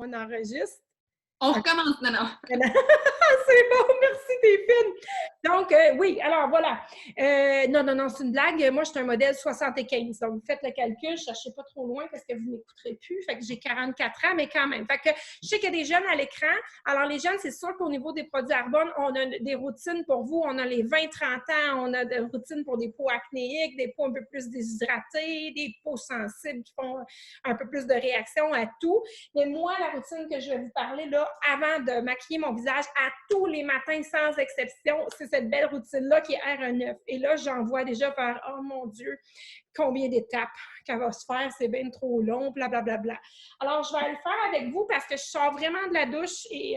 On enregistre. On recommence maintenant. C'est bon, merci, t'es fine. Donc, oui, alors voilà. Non, c'est une blague. Moi, je suis un modèle 75. Donc, vous faites le calcul, je ne cherchez pas trop loin parce que vous ne m'écouterez plus. Fait que j'ai 44 ans, mais quand même. Fait que je sais qu'il y a des jeunes à l'écran. Alors, les jeunes, c'est sûr qu'au niveau des produits Arbonne, on a des routines pour vous. On a les 20-30 ans, on a des routines pour des peaux acnéiques, des peaux un peu plus déshydratés, des peaux sensibles qui font un peu plus de réaction à tout. Mais moi, la routine que je vais vous parler là, avant de maquiller mon visage à tous les matins sans exception, c'est cette belle routine-là qui est RE9. Et là, j'en vois déjà faire, oh mon Dieu, combien d'étapes qu'elle va se faire, c'est bien trop long, blablabla. Bla, bla. Alors, je vais le faire avec vous parce que je sors vraiment de la douche et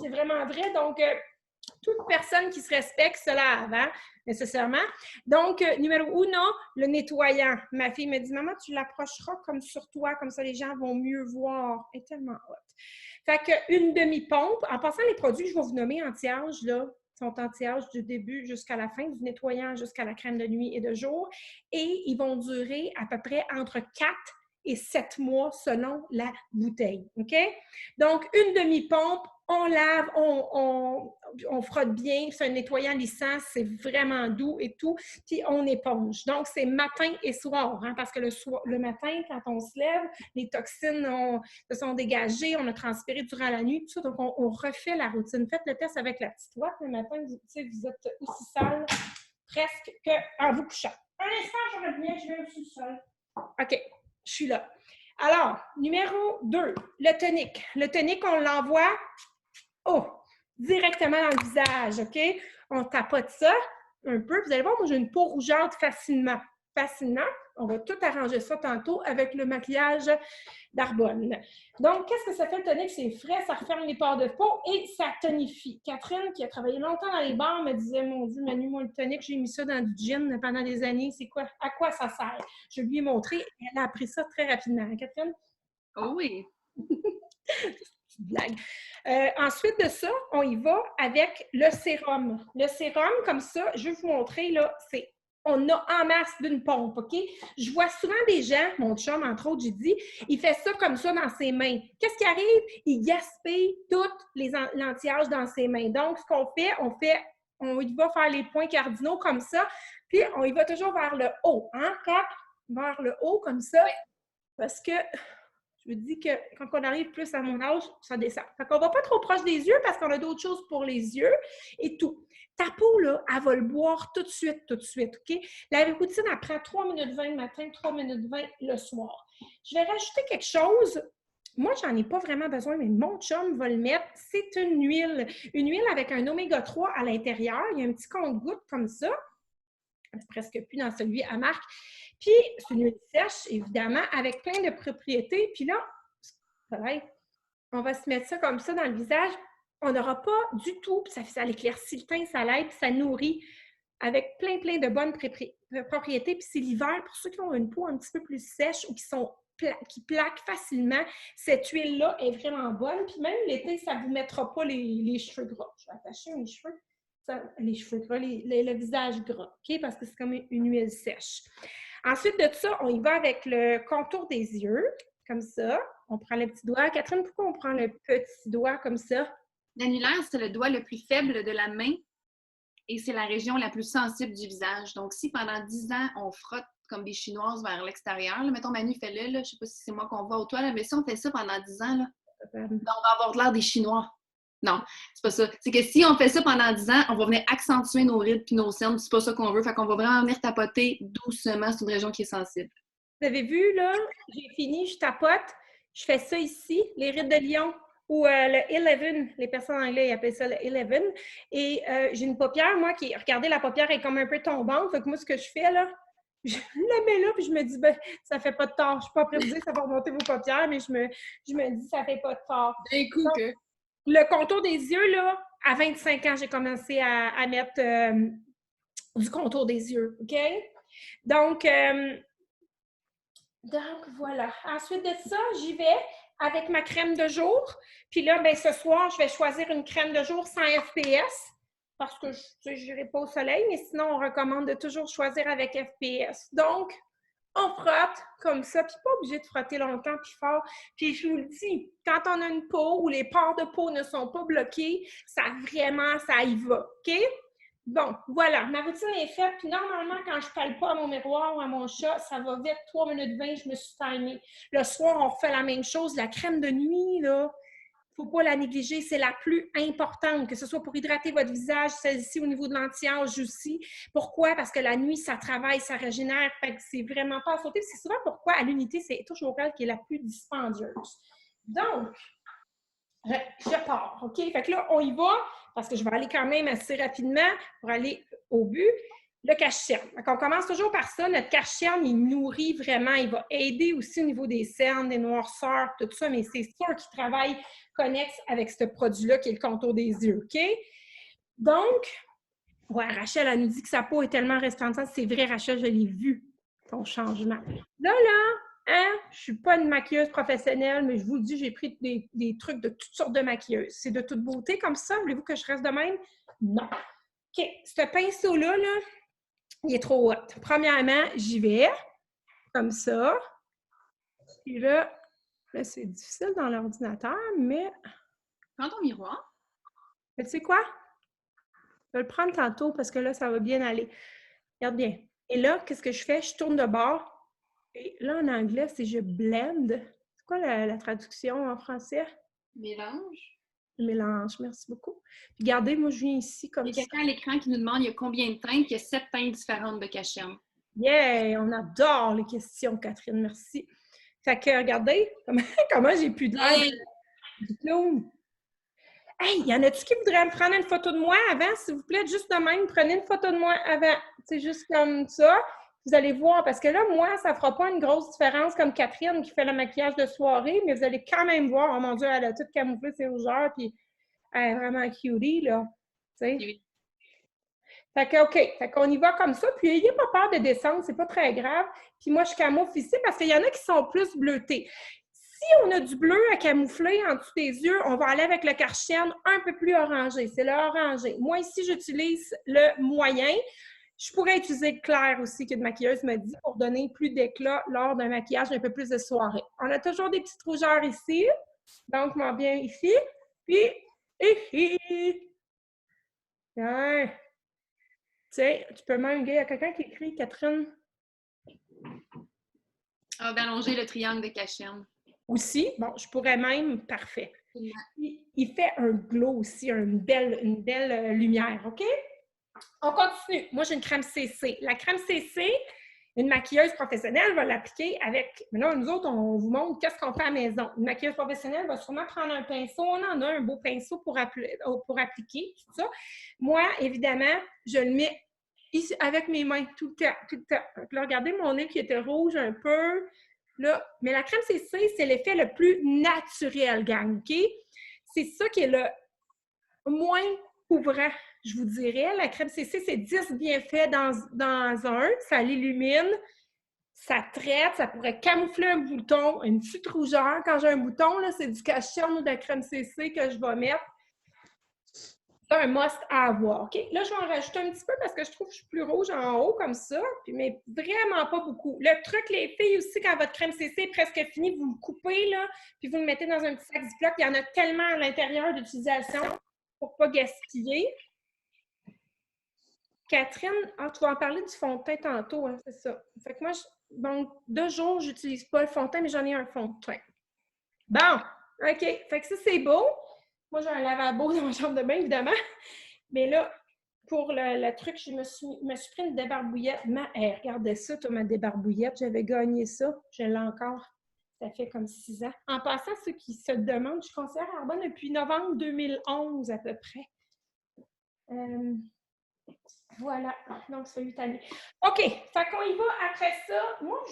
c'est vraiment vrai. Donc, toute personne qui se respecte se lave, hein, nécessairement. Donc, numéro 1, le nettoyant. Ma fille me dit, maman, tu l'approcheras comme sur toi, comme ça les gens vont mieux voir. Elle est tellement hot. Fait qu'une demi-pompe, en passant les produits que je vais vous nommer anti-âge, là, sont anti-âge du début jusqu'à la fin, du nettoyant jusqu'à la crème de nuit et de jour. Et ils vont durer à peu près entre 4 et 7 mois selon la bouteille. OK? Donc, une demi-pompe, on lave, on frotte bien, c'est un nettoyant lissant, c'est vraiment doux et tout, puis on éponge. Donc, c'est matin et soir, hein, parce que le matin, quand on se lève, les toxines se sont dégagées, on a transpiré durant la nuit, tout ça, donc on refait la routine. Faites le test avec la petite ouate, le matin, vous êtes aussi sale presque qu'en vous couchant. Un instant, je reviens, je vais aussi seule. OK, je suis là. Alors, numéro 2, le tonique. Le tonique, on l'envoie directement dans le visage, OK? On tapote ça un peu. Vous allez voir, moi, j'ai une peau rougeante facilement. On va tout arranger ça tantôt avec le maquillage d'Arbonne. Donc, qu'est-ce que ça fait le tonique? C'est frais, ça referme les pores de peau et ça tonifie. Catherine, qui a travaillé longtemps dans les bars, me disait, mon Dieu, Manu, moi, le tonique, j'ai mis ça dans du gin pendant des années. C'est quoi? À quoi ça sert? Je lui ai montré et elle a appris ça très rapidement. Hein, Catherine? Oh oui. Blague. Ensuite de ça, on y va avec le sérum. Le sérum, comme ça, je vais vous montrer, là, on a en masse d'une pompe, OK? Je vois souvent des gens, mon chum, entre autres, j'ai dit, il fait ça comme ça dans ses mains. Qu'est-ce qui arrive? Il gaspille tous l'anti-âge dans ses mains. Donc, ce qu'on fait, on y va faire les points cardinaux comme ça, puis on y va toujours vers le haut, hein? Vers le haut comme ça, parce que je vous dis que quand on arrive plus à mon âge, ça descend. Fait qu'on va pas trop proche des yeux parce qu'on a d'autres choses pour les yeux et tout. Ta peau, là, elle va le boire tout de suite, OK? La routine, elle prend 3 minutes 20 le matin, 3 minutes 20 le soir. Je vais rajouter quelque chose. Moi, j'en ai pas vraiment besoin, mais mon chum va le mettre. C'est une huile. Une huile avec un oméga 3 à l'intérieur. Il y a un petit compte-goutte comme ça. Presque plus dans celui à marque. Puis, c'est une huile sèche, évidemment, avec plein de propriétés. Puis là, on va se mettre ça comme ça dans le visage. On n'aura pas du tout, puis ça l'éclaircit le teint, ça l'aide, puis ça nourrit avec plein de bonnes propriétés. Puis c'est l'hiver, pour ceux qui ont une peau un petit peu plus sèche ou qui plaquent facilement, cette huile-là est vraiment bonne. Puis même l'été, ça ne vous mettra pas les cheveux gras. Je vais attacher mes cheveux. Les cheveux gras, le visage gras, OK? Parce que c'est comme une huile sèche. Ensuite de ça, on y va avec le contour des yeux, comme ça. On prend le petit doigt. Catherine, pourquoi on prend le petit doigt comme ça? L'annulaire, c'est le doigt le plus faible de la main et c'est la région la plus sensible du visage. Donc, si pendant 10 ans, on frotte comme des Chinoises vers l'extérieur, là, mettons, Manu, fais-le, là, je ne sais pas si c'est moi qu'on voit au toit, là, mais si on fait ça pendant 10 ans, là, on va avoir l'air des Chinois. Non, c'est pas ça. C'est que si on fait ça pendant 10 ans, on va venir accentuer nos rides puis nos cernes, c'est pas ça qu'on veut. Fait qu'on va vraiment venir tapoter doucement. C'est une région qui est sensible. Vous avez vu, là, j'ai fini, je tapote. Je fais ça ici, les rides de lion ou le 11. Les personnes anglais ils appellent ça le 11. Et j'ai une paupière, moi, regardez, la paupière est comme un peu tombante. Fait que moi, ce que je fais, là, je la mets là, puis je me dis, ben, ça fait pas de tort. Je suis pas prête à vous dire que ça va remonter vos paupières, mais je me dis, ça fait pas de tort. D'un coup donc, que... Le contour des yeux, là, à 25 ans, j'ai commencé à mettre du contour des yeux, OK? Donc, voilà. Ensuite de ça, j'y vais avec ma crème de jour. Puis là, ben, ce soir, je vais choisir une crème de jour sans FPS parce que je n'irai pas au soleil, mais sinon, on recommande de toujours choisir avec FPS. Donc, On frotte comme ça, puis pas obligé de frotter longtemps puis fort. Puis je vous le dis, quand on a une peau où les pores de peau ne sont pas bloqués, ça y va, OK? Bon, voilà, ma routine est faite. Puis normalement, quand je ne parle pas à mon miroir ou à mon chat, ça va vite, 3 minutes 20, je me suis timée. Le soir, on refait la même chose. La crème de nuit, là, il ne faut pas la négliger, c'est la plus importante, que ce soit pour hydrater votre visage, celle-ci au niveau de l'anti-âge aussi. Pourquoi? Parce que la nuit, ça travaille, ça régénère, fait que c'est vraiment pas à sauter. C'est souvent pourquoi à l'unité, c'est toujours elle qui est la plus dispendieuse. Donc, je pars, OK? Fait que là, on y va, parce que je vais aller quand même assez rapidement pour aller au but. Le cache-cerne. On commence toujours par ça. Notre cache-cerne, il nourrit vraiment. Il va aider aussi au niveau des cernes, des noirceurs, tout ça, mais c'est sûr qu'il travaille connexe avec ce produit-là qui est le contour des yeux, OK? Donc, ouais, Rachel, elle nous dit que sa peau est tellement resplendissante. C'est vrai, Rachel, je l'ai vu, ton changement. Là, hein, je ne suis pas une maquilleuse professionnelle, mais je vous le dis, j'ai pris des trucs de toutes sortes de maquilleuses. C'est de toute beauté comme ça. Voulez-vous que je reste de même? Non. OK, ce pinceau-là, là, il est trop haut. Premièrement, j'y vais, comme ça. Puis là c'est difficile dans l'ordinateur, mais... Prends ton miroir. Mais tu sais quoi? Je vais le prendre tantôt parce que là, ça va bien aller. Regarde bien. Et là, qu'est-ce que je fais? Je tourne de bord. Et là, en anglais, c'est je blend. C'est quoi la traduction en français? Mélange. Je mélange. Merci beaucoup. Puis regardez, moi, je viens ici comme Il y ça. a quelqu'un à l'écran qui nous demande il y a combien de teintes, il y a 7 teintes différentes de cache-cerne. Yeah! On adore les questions, Catherine. Merci. Fait que regardez comment j'ai pu de l'air du clown. Hey, y en a-tu qui voudraient me prendre une photo de moi avant, s'il vous plaît? Juste de même, prenez une photo de moi avant. C'est juste comme ça. Vous allez voir, parce que là, moi, ça ne fera pas une grosse différence comme Catherine qui fait le maquillage de soirée, mais vous allez quand même voir, oh mon Dieu, elle a tout camouflé ses rougeurs, puis elle est vraiment cutie, là. Tu sais? Oui. Fait que, OK. Fait qu'on y va comme ça. Puis, n'ayez pas peur de descendre, c'est pas très grave. Puis moi, je camoufle ici parce qu'il y en a qui sont plus bleutés. Si on a du bleu à camoufler en dessous des yeux, on va aller avec le cache-cerne un peu plus orangé. C'est le orangé. Moi, ici, j'utilise le moyen. Je pourrais utiliser le clair aussi, que de maquilleuse me dit, pour donner plus d'éclat lors d'un maquillage un peu plus de soirée. On a toujours des petites rougeurs ici. Donc, m'en bien ici. Puis, ici. Ouais. Tu sais, tu peux même, il y a quelqu'un qui écrit, Catherine. Ah, d'allonger le triangle de cache-cerne. Aussi, bon, je pourrais même, parfait. Il fait un glow aussi, une belle lumière, OK? On continue. Moi, j'ai une crème CC. La crème CC, une maquilleuse professionnelle va l'appliquer avec... Maintenant, nous autres, on vous montre qu'est-ce qu'on fait à la maison. Une maquilleuse professionnelle va sûrement prendre un pinceau. On en a un beau pinceau pour appliquer, tout ça. Moi, évidemment, je le mets ici avec mes mains tout le temps, tout le temps. Donc là, regardez mon nez qui était rouge un peu. Là, mais la crème CC, c'est l'effet le plus naturel, gang, OK? C'est ça qui est le moins couvrant, je vous dirais. La crème CC, c'est 10 bienfaits dans un. Ça l'illumine, ça traite, ça pourrait camoufler un bouton, une petite rougeur. Quand j'ai un bouton, là, c'est du cache-cerne ou de la crème CC que je vais mettre. C'est un must à avoir. OK? Là, je vais en rajouter un petit peu parce que je trouve que je suis plus rouge en haut comme ça, mais vraiment pas beaucoup. Le truc, les filles aussi, quand votre crème CC est presque finie, vous le coupez, là, puis vous le mettez dans un petit sac Ziploc. Il y en a tellement à l'intérieur d'utilisation pour ne pas gaspiller. Catherine, tu vas en parler du fond de teint tantôt, hein, c'est ça. Fait que moi, donc, 2 jours, je n'utilise pas le fond de teint, mais j'en ai un fond de teint. Bon, OK. Fait que ça, c'est beau. Moi, j'ai un lavabo dans ma chambre de bain, évidemment. Mais là, pour le truc, je me suis pris une débarbouillette. Regardez ça, toi, ma débarbouillette. J'avais gagné ça. Je l'ai encore. Ça fait comme 6 ans. En passant, ceux qui se demandent, je suis conseillère Arbonne depuis novembre 2011 à peu près. Voilà. Donc, ça 8 années. OK. Fait qu'on y va après ça. Moi,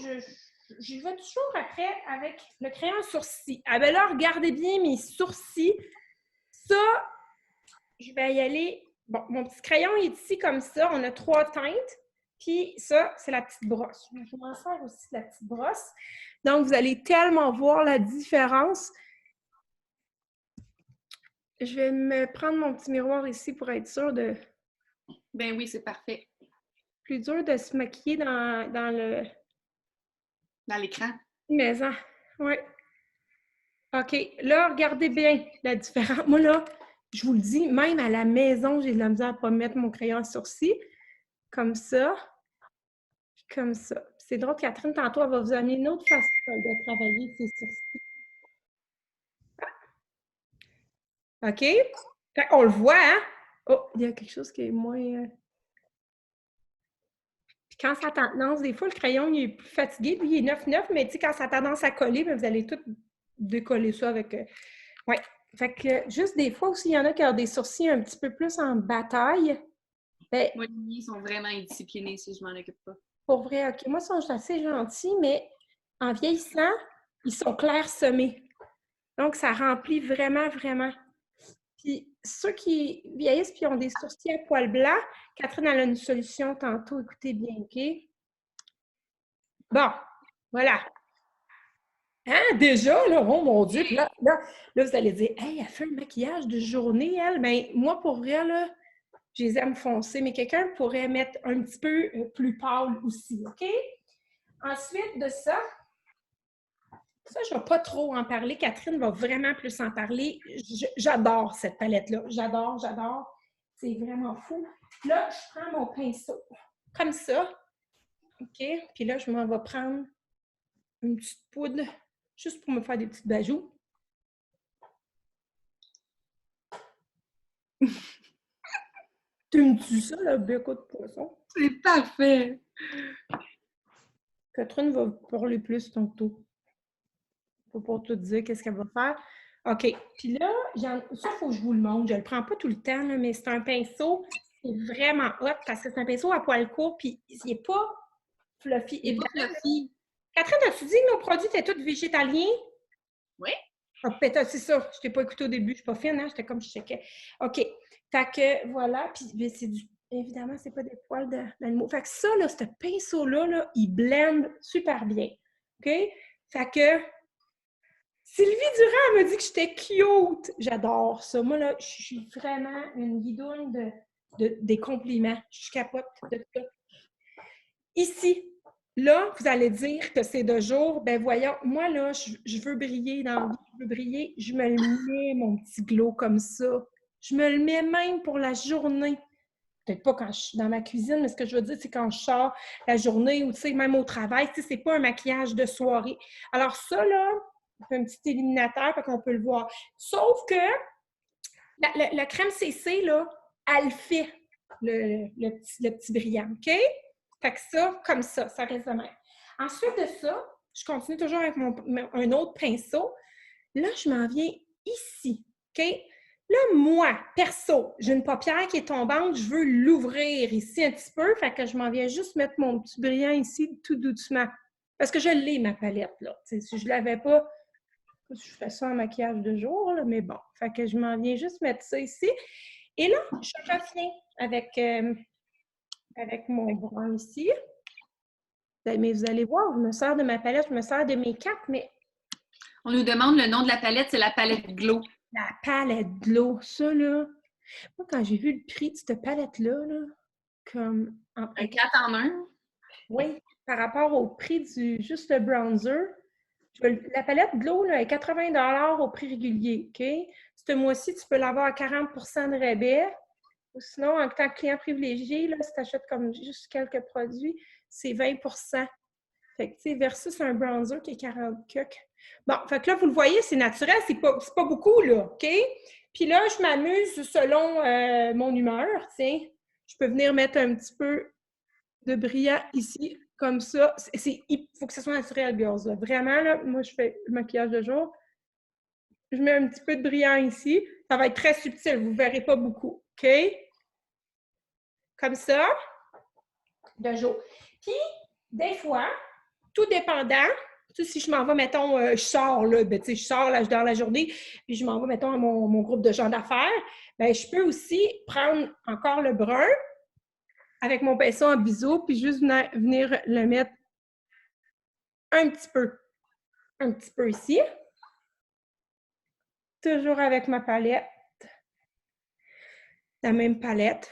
j'y vais toujours après avec le crayon sourcil. Ah ben là, regardez bien mes sourcils. Ça, je vais y aller. Bon, mon petit crayon est ici comme ça. On a 3 teintes. Puis ça, c'est la petite brosse. Je vais m'en faire aussi la petite brosse. Donc, vous allez tellement voir la différence. Je vais me prendre mon petit miroir ici pour être sûre de... Ben oui, c'est parfait. Plus dur de se maquiller dans Dans l'écran. Mais, oui. OK. Là, regardez bien la différence. Moi, là, je vous le dis, même à la maison, j'ai de la misère à ne pas mettre mon crayon à sourcil. Comme ça. Comme ça. C'est drôle, Catherine, tantôt, elle va vous amener une autre façon de travailler ses sourcils. OK? On le voit, hein? Oh, il y a quelque chose qui est moins... Puis quand ça a tendance, des fois, le crayon, il est plus fatigué, lui, il est 9-9, mais tu sais, quand ça a tendance à coller, bien, vous allez tout décoller ça avec... Ouais. Fait que juste des fois aussi, il y en a qui ont des sourcils un petit peu plus en bataille. Ben, Moi, les miens sont vraiment indisciplinés si je m'en occupe pas. pour vrai, OK. Moi, ils sont assez gentils, mais en vieillissant, ils sont clairsemés. Donc, ça remplit vraiment, vraiment. Puis, ceux qui vieillissent et ont des sourcils à poils blancs, Catherine, elle a une solution tantôt. Écoutez bien, OK? Bon, voilà. Hein, déjà, là, oh mon Dieu! Puis là, vous allez dire, hey, elle fait un maquillage de journée, elle. Bien, moi, pour vrai, là, je les aime foncés, mais quelqu'un pourrait mettre un petit peu plus pâle aussi, OK? Ensuite de ça, je ne vais pas trop en parler. Catherine va vraiment plus en parler. J'adore cette palette-là. J'adore, j'adore. C'est vraiment fou. Là, je prends mon pinceau comme ça. OK? Puis là, je m'en vais prendre une petite poudre juste pour me faire des petites bajoux. Tu me dis ça, le becco de poisson? C'est parfait! Catherine va parler plus tantôt. Faut pas tout dire qu'est-ce qu'elle va faire. OK. Puis là, ça, il faut que je vous le montre. Je ne le prends pas tout le temps, là, mais c'est un pinceau qui est vraiment hot parce que c'est un pinceau à poils courts puis il n'est pas fluffy. Il est pas fluffy. Catherine, as-tu dit que nos produits étaient tous végétaliens? Oui. Ah, peut-être, c'est ça. Je t'ai pas écouté au début. Je suis pas fine, hein? J'étais comme je checkais. OK. Fait que, voilà. Puis, c'est du... Évidemment, c'est pas des poils d'animaux. Fait que ça, là, ce pinceau-là, là, il blende super bien. OK? Fait que... Sylvie Durand me dit que j'étais cute. J'adore ça. Moi, là, je suis vraiment une guidoune des compliments. Je capote de tout. Ici, là, vous allez dire que c'est de jour. Ben voyons, moi, là, je veux briller dans la vie. Je veux briller. Je me le mets, mon petit glow, comme ça. Je me le mets même pour la journée. Peut-être pas quand je suis dans ma cuisine, mais ce que je veux dire, c'est quand je sors la journée ou, tu sais, même au travail. Tu sais, c'est pas un maquillage de soirée. Alors ça, là, c'est un petit éliminateur, fait qu'on peut le voir. Sauf que la crème CC, là, elle fait le petit brillant, OK? Fait que ça, comme ça reste de même. Ensuite de ça, je continue toujours avec un autre pinceau. Là, je m'en viens ici, OK? Là, moi, perso, j'ai une paupière qui est tombante, je veux l'ouvrir ici un petit peu, fait que je m'en viens juste mettre mon petit brillant ici tout doucement. Parce que je l'ai, ma palette, là. T'sais, si je ne l'avais pas, je fais ça en maquillage de jour, là, mais bon. Fait que je m'en viens juste mettre ça ici. Et là, je reviens avec mon brun ici. Mais vous allez voir, je me sers de ma palette, je me sers de mes cartes, mais... On nous demande le nom de la palette, c'est la palette Glow. La palette Glow, ça, là... Moi, quand j'ai vu le prix de cette palette-là, là, comme... Un 4 en 1. Oui, par rapport au prix du juste le bronzer, la palette Glow là, est 80 $ au prix régulier. OK? Ce mois-ci, tu peux l'avoir à 40 de rabais. Ou sinon, en tant que client privilégié, là, si tu achètes comme juste quelques produits, c'est 20 Fait que, tu sais, versus un bronzer qui est 40 cucs. Bon, fait que là, vous le voyez, c'est naturel, c'est pas beaucoup, là, OK? Puis là, je m'amuse selon mon humeur, tiens. Je peux venir mettre un petit peu de brillant ici, comme ça. Il faut que ce soit naturel, girls. Là. Vraiment, là, moi, je fais le maquillage de jour. Je mets un petit peu de brillant ici. Ça va être très subtil. Vous ne verrez pas beaucoup. OK? Comme ça, de jour. Puis, des fois, tout dépendant, tu sais, si je m'en vais, mettons, je sors, là, ben, tu sais, je sors là, dans la journée, puis je m'en vais, mettons, à mon groupe de gens d'affaires, bien, je peux aussi prendre encore le brun, avec mon pinceau en biseau, puis juste venir le mettre un petit peu ici. Toujours avec ma palette. La même palette.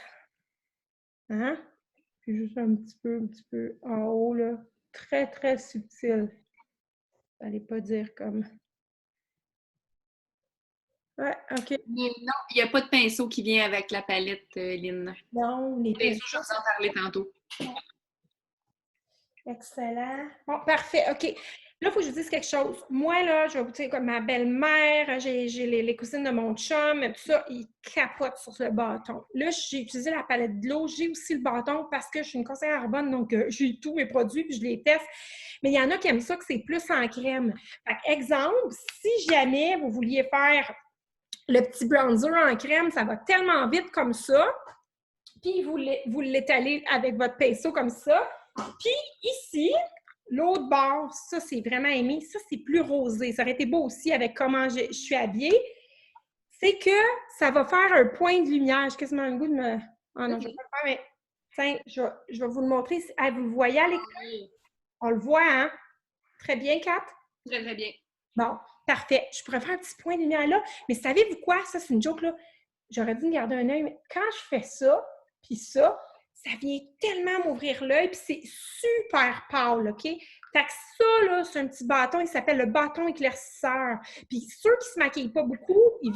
Hein? Puis juste un petit peu en haut, là. Très, très subtil. Allez pas dire comme... Ouais, OK. Mais non, il n'y a pas de pinceau qui vient avec la palette, Lynn. Non, les Les pinceaux, je pinceaux, vais vous en parler tantôt. excellent. Bon, parfait. OK. Là, il faut que je vous dise quelque chose. Moi, là, je vais vous dire, comme ma belle-mère, j'ai les cousines de mon chum, tout ça, ils capotent sur le bâton. Là, j'ai utilisé la palette de l'eau. J'ai aussi le bâton parce que je suis une conseillère Arbonne, donc j'ai tous mes produits puis je les teste. Mais il y en a qui aiment ça, que c'est plus en crème. Fait que, exemple, si jamais vous vouliez faire le petit bronzer en crème, ça va tellement vite comme ça. Puis vous l'étalez avec votre pinceau comme ça. Puis ici, l'autre bord, ça, c'est vraiment aimé. Ça, c'est plus rosé. Ça aurait été beau aussi avec comment je suis habillée. C'est que ça va faire un point de lumière. J'ai quasiment le goût de me... Ah non, je ne vais pas le faire, mais... Tiens, je vais vous le montrer. Ah, vous le voyez à l'écran? On le voit, hein? Très bien, Kat? Très, très bien. Bon, parfait. Je pourrais faire un petit point de lumière là. Mais savez-vous quoi? Ça, c'est une joke, là. J'aurais dû me garder un œil, mais quand je fais ça, puis ça vient tellement m'ouvrir l'œil, puis c'est super pâle, OK? Fait que ça, là, c'est un petit bâton, il s'appelle le bâton éclaircisseur. Puis ceux qui se maquillent pas beaucoup, ils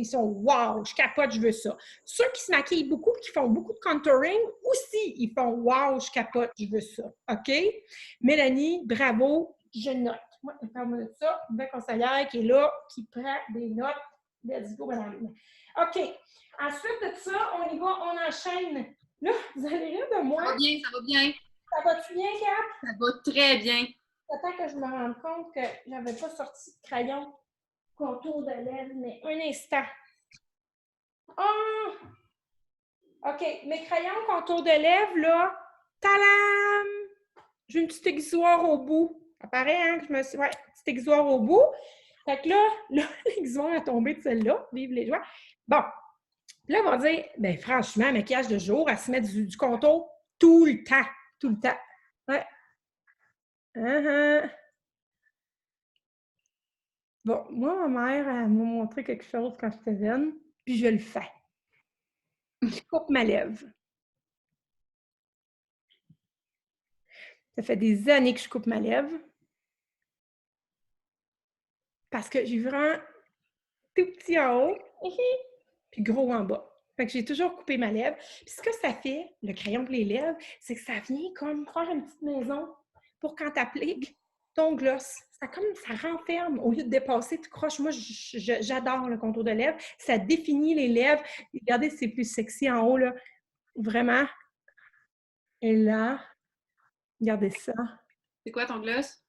sont wow, je capote, je veux ça. Ceux qui se maquillent beaucoup, qui font beaucoup de contouring, aussi, ils font wow, je capote, je veux ça. OK? Mélanie, bravo, je note. Moi, parle-moi de ça. Une belle conseillère qui est là, qui prend des notes. Let's go, madame. OK. Ensuite de ça, on y va, on enchaîne. Là, vous allez rire de moi. Ça va bien, ça va bien. Ça va-tu bien, Kat? Ça va très bien. Peut-être que je me rende compte que je n'avais pas sorti de crayon contour de lèvres, mais un instant. Oh! OK. Mes crayons contour de lèvres, là, talam! J'ai une petite aiguisoire au bout. Ça paraît, hein, que je me suis... Ouais, petite aiguisoire au bout. Fait que là l'aiguisoire est tombée de celle-là. Vive les joies. Bon. Là, on va dire, bien, franchement, maquillage de jour, à se mettre du contour tout le temps. Tout le temps. Ouais. Bon, moi, ma mère, elle m'a montré quelque chose quand j'étais jeune, puis je le fais. Je coupe ma lèvre. Ça fait des années que je coupe ma lèvre. Parce que j'ai vraiment tout petit en haut, puis gros en bas. Fait que j'ai toujours coupé ma lèvre. Puis ce que ça fait, le crayon pour les lèvres, c'est que ça vient comme faire une petite maison pour quand tu appliques ton gloss. Ça renferme au lieu de dépasser, tu croches. Moi, j'adore le contour de lèvres. Ça définit les lèvres. Regardez, c'est plus sexy en haut, là. Vraiment. Et là, regardez ça. C'est quoi ton gloss?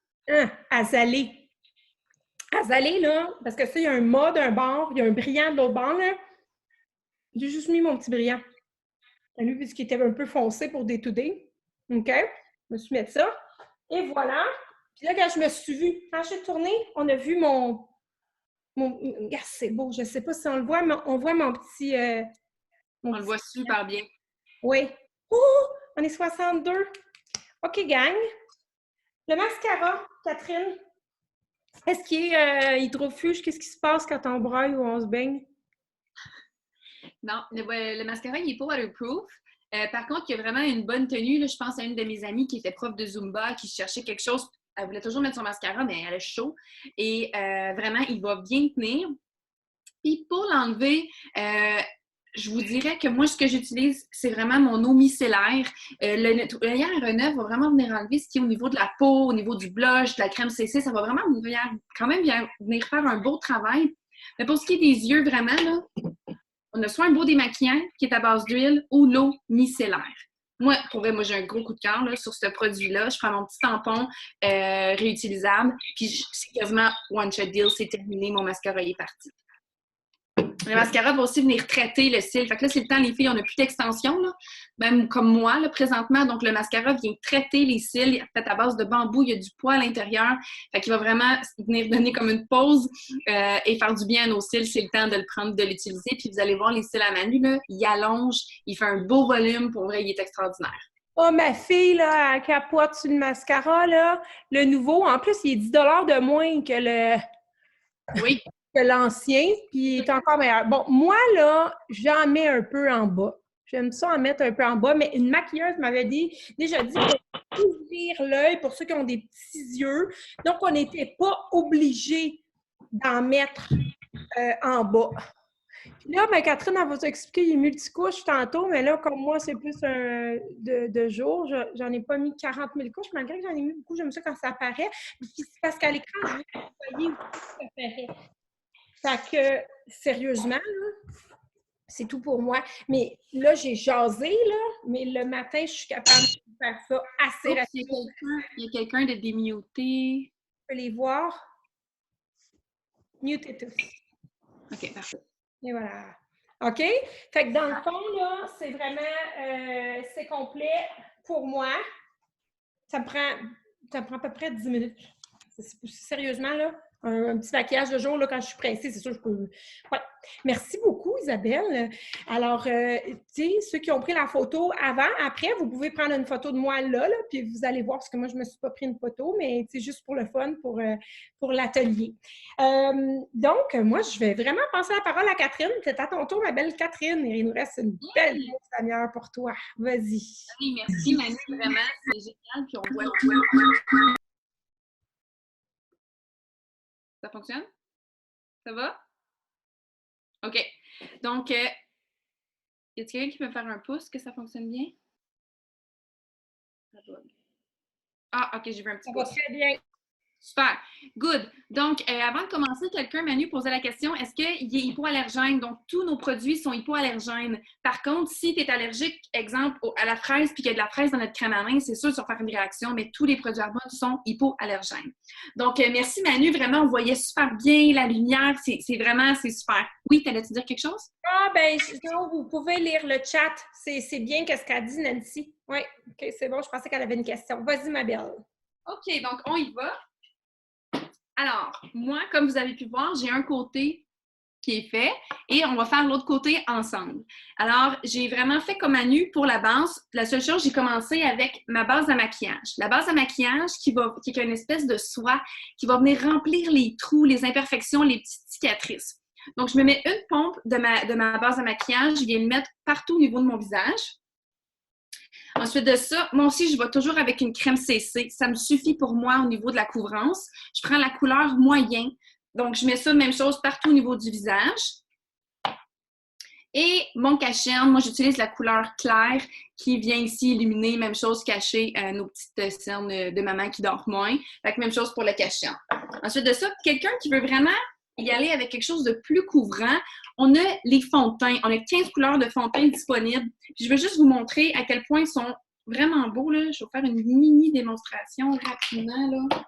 Azalée. Azalée, là, parce que ça, il y a un mat d'un bord, il y a un brillant de l'autre bord, là. J'ai juste mis mon petit brillant. Lui, puisqu'il était un peu foncé pour day to day. OK? Je me suis mis ça. Et voilà. Puis là, quand je me suis vue, quand j'ai tourné, on a vu mon... c'est beau. Je ne sais pas si on le voit, mais on voit mon petit... on le voit super bien. Oui. Oh! On est 62. OK, gang. Le mascara, Catherine. Est-ce qu'il est hydrofuge? Qu'est-ce qui se passe quand on braille ou on se baigne? Non, le mascara, il n'est pas waterproof. Par contre, il y a vraiment une bonne tenue. Là, je pense à une de mes amies qui était prof de Zumba, qui cherchait quelque chose. Elle voulait toujours mettre son mascara, mais elle a chaud. Et vraiment, il va bien tenir. Puis pour l'enlever, je vous dirais que moi, ce que j'utilise, c'est vraiment mon eau micellaire. Le nettoyant R9 va vraiment venir enlever ce qui est au niveau de la peau, au niveau du blush, de la crème CC. Ça va vraiment venir faire un beau travail. Mais pour ce qui est des yeux, vraiment, là, on a soit un beau démaquillant qui est à base d'huile ou l'eau micellaire. Moi, pour vrai, j'ai un gros coup de cœur là, sur ce produit-là. Je prends mon petit tampon réutilisable, puis c'est quasiment one-shot deal, c'est terminé, mon mascara est parti. Le mascara va aussi venir traiter le cil. Fait que là, c'est le temps, les filles, on n'a plus d'extension, là, même comme moi, là, présentement. Donc, le mascara vient traiter les cils. Fait à base de bambou, il y a du poids à l'intérieur. Fait qu'il va vraiment venir donner comme une pause et faire du bien à nos cils. C'est le temps de le prendre, de l'utiliser. Puis vous allez voir, les cils à Manu, là, il allonge, il fait un beau volume. Pour vrai, il est extraordinaire. Oh, ma fille, là, elle capote sur le mascara, là. Le nouveau, en plus, il est 10 de moins que le... Oui. que l'ancien, puis il est encore meilleur. Bon, moi, là, j'en mets un peu en bas. J'aime ça en mettre un peu en bas, mais une maquilleuse m'avait déjà dit que ouvrir l'œil pour ceux qui ont des petits yeux. Donc, on n'était pas obligé d'en mettre en bas. Puis là, ben, Catherine, elle va t'expliquer les multicouches tantôt, mais là, comme moi, c'est plus de jour, j'en ai pas mis 40 000 couches, malgré que j'en ai mis beaucoup, j'aime ça quand ça apparaît. Puis c'est parce qu'à l'écran, je veux que vous voyez où ça apparaît. Fait que, sérieusement, là, c'est tout pour moi. Mais là, j'ai jasé, là, mais le matin, je suis capable de faire ça assez rapidement. Il y a quelqu'un de démuté. Je peux les voir. Mutez tous. OK, parfait. Et voilà. OK? Fait que dans le fond, là, c'est vraiment, c'est complet pour moi. Ça me prend à peu près 10 minutes. Sérieusement, là, un petit maquillage de jour, là, quand je suis pressée, c'est sûr que je peux... Ouais. Merci beaucoup, Isabelle. Alors, tu sais, ceux qui ont pris la photo avant, après, vous pouvez prendre une photo de moi là, puis vous allez voir, parce que moi, je ne me suis pas pris une photo, mais c'est juste pour le fun, pour l'atelier. Donc, moi, je vais vraiment passer la parole à Catherine. C'est à ton tour, ma belle Catherine. Il nous reste une belle demi-heure pour toi. Vas-y. Oui, merci, Manu, vraiment, c'est génial. Puis on voit... Ça fonctionne? Ça va? OK. Donc, y a-t-il quelqu'un qui peut me faire un pouce que ça fonctionne bien? Ah, OK, j'ai vu un petit pouce. Ça va très bien. Super. Good. Donc, avant de commencer, quelqu'un, Manu, posait la question, est-ce qu'il est hypoallergène? Donc, tous nos produits sont hypoallergènes. Par contre, si tu es allergique, exemple, à la fraise, puis qu'il y a de la fraise dans notre crème à main, c'est sûr que ça va faire une réaction, mais tous les produits Arbonne sont hypoallergènes. Donc, merci, Manu. Vraiment, on voyait super bien la lumière. C'est super. Oui, t'allais-tu dire quelque chose? Ah, ben, non, vous pouvez lire le chat. C'est bien qu'est-ce qu'a dit Nancy. Oui, OK, c'est bon. Je pensais qu'elle avait une question. Vas-y, ma belle. OK, donc on y va. Alors, moi, comme vous avez pu voir, j'ai un côté qui est fait et on va faire l'autre côté ensemble. Alors, j'ai vraiment fait comme Manu pour la base. La seule chose, j'ai commencé avec ma base à maquillage. La base à maquillage qui est une espèce de soie qui va venir remplir les trous, les imperfections, les petites cicatrices. Donc, je me mets une pompe de ma base à maquillage. Je viens le mettre partout au niveau de mon visage. Ensuite de ça, moi aussi, je vais toujours avec une crème CC. Ça me suffit pour moi au niveau de la couvrance. Je prends la couleur moyen. Donc, je mets ça, même chose, partout au niveau du visage. Et mon cache-cerne, moi, j'utilise la couleur claire qui vient ici illuminer, même chose, cacher nos petites cernes de maman qui dort moins. Fait que même chose pour le cache-cerne. Ensuite de ça, quelqu'un qui veut vraiment y aller avec quelque chose de plus couvrant, on a les fonds de teint. On a 15 couleurs de fonds de teint disponibles. Puis je veux juste vous montrer à quel point ils sont vraiment beaux. Là. Je vais faire une mini démonstration rapidement. Là.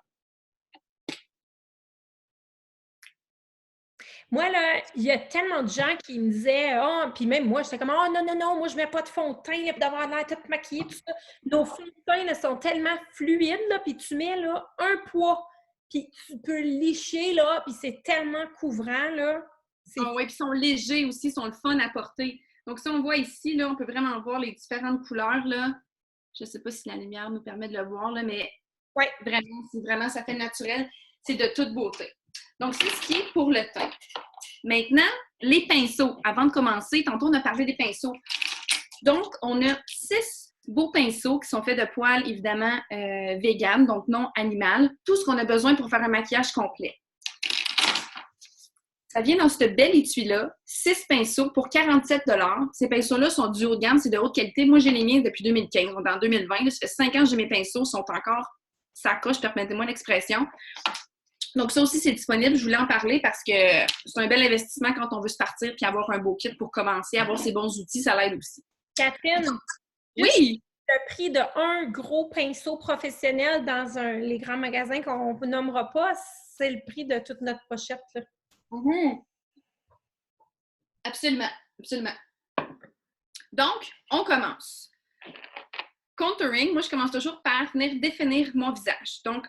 Moi, là, il y a tellement de gens qui me disaient, oh, puis même moi, j'étais comme, oh non, non, non, moi, je mets pas de fond de teint, là, d'avoir l'air toute maquillée, tout ça. Nos fonds de teint, là, sont tellement fluides, là, puis tu mets, là, un poids, puis tu peux licher, là, puis c'est tellement couvrant, là. Ah oui, puis ils sont légers aussi, ils sont le fun à porter. Donc, si on voit ici, là, on peut vraiment voir les différentes couleurs, là. Je ne sais pas si la lumière nous permet de le voir, là, mais ouais, vraiment, ça fait naturel. C'est de toute beauté. Donc, c'est ce qui est pour le teint. Maintenant, les pinceaux. Avant de commencer, tantôt, on a parlé des pinceaux. Donc, on a 6 beaux pinceaux qui sont faits de poils, évidemment, vegan, donc non animal. Tout ce qu'on a besoin pour faire un maquillage complet. Ça vient dans ce bel étui-là, 6 pinceaux pour 47 $. Ces pinceaux-là sont du haut de gamme, c'est de haute qualité. Moi, j'ai les miens depuis 2015. On est en 2020. Là, ça fait 5 ans que j'ai mes pinceaux, sont encore sacoche, permettez-moi l'expression. Donc, ça aussi, c'est disponible. Je voulais en parler parce que c'est un bel investissement quand on veut se partir puis avoir un beau kit pour commencer, avoir ces bons outils, ça l'aide aussi. Catherine, oui! Le prix d'un gros pinceau professionnel dans les grands magasins qu'on ne nommera pas, c'est le prix de toute notre pochette. Là. Absolument, absolument. Donc, on commence. Contouring, moi, je commence toujours par venir définir mon visage. Donc,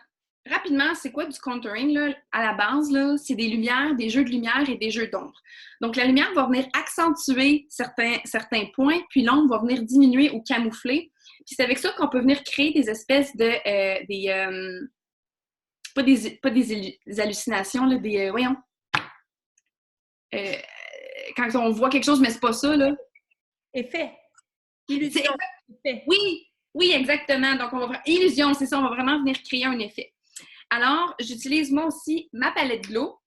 rapidement, c'est quoi du contouring? Là? À la base, là, c'est des lumières, des jeux de lumière et des jeux d'ombre. Donc, la lumière va venir accentuer certains points, puis l'ombre va venir diminuer ou camoufler. Puis c'est avec ça qu'on peut venir créer des espèces de... pas des hallucinations, là, des... voyons. Quand on voit quelque chose, mais c'est pas ça, là. Effet. Illusion. Oui, Oui, exactement. Donc, illusion, c'est ça, on va vraiment venir créer un effet. Alors, j'utilise moi aussi ma palette Glow,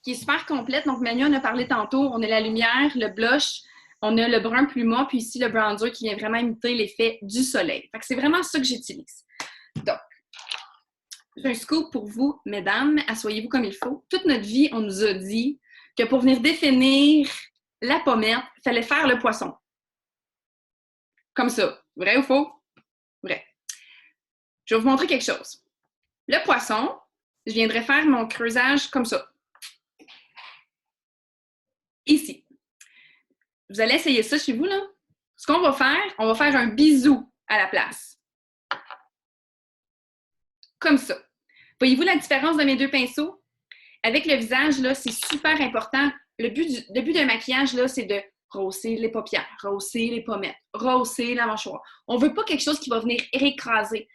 qui est super complète. Donc, Manu en a parlé tantôt. On a la lumière, le blush, on a le brun pluma, puis ici le bronzer qui vient vraiment imiter l'effet du soleil. Fait que c'est vraiment ça que j'utilise. Donc, j'ai un scoop pour vous, mesdames. Asseyez-vous comme il faut. Toute notre vie, on nous a dit que pour venir définir la pommette, il fallait faire le poisson. Comme ça. Vrai ou faux? Vrai. Je vais vous montrer quelque chose. Le poisson, je viendrai faire mon creusage comme ça. Ici. Vous allez essayer ça chez vous, là. Ce qu'on va faire un bisou à la place. Comme ça. Voyez-vous la différence de mes deux pinceaux? Avec le visage, là, c'est super important. Le but d'un maquillage, là, c'est de rehausser les paupières, rehausser les pommettes, rehausser la mâchoire. On ne veut pas quelque chose qui va venir écraser.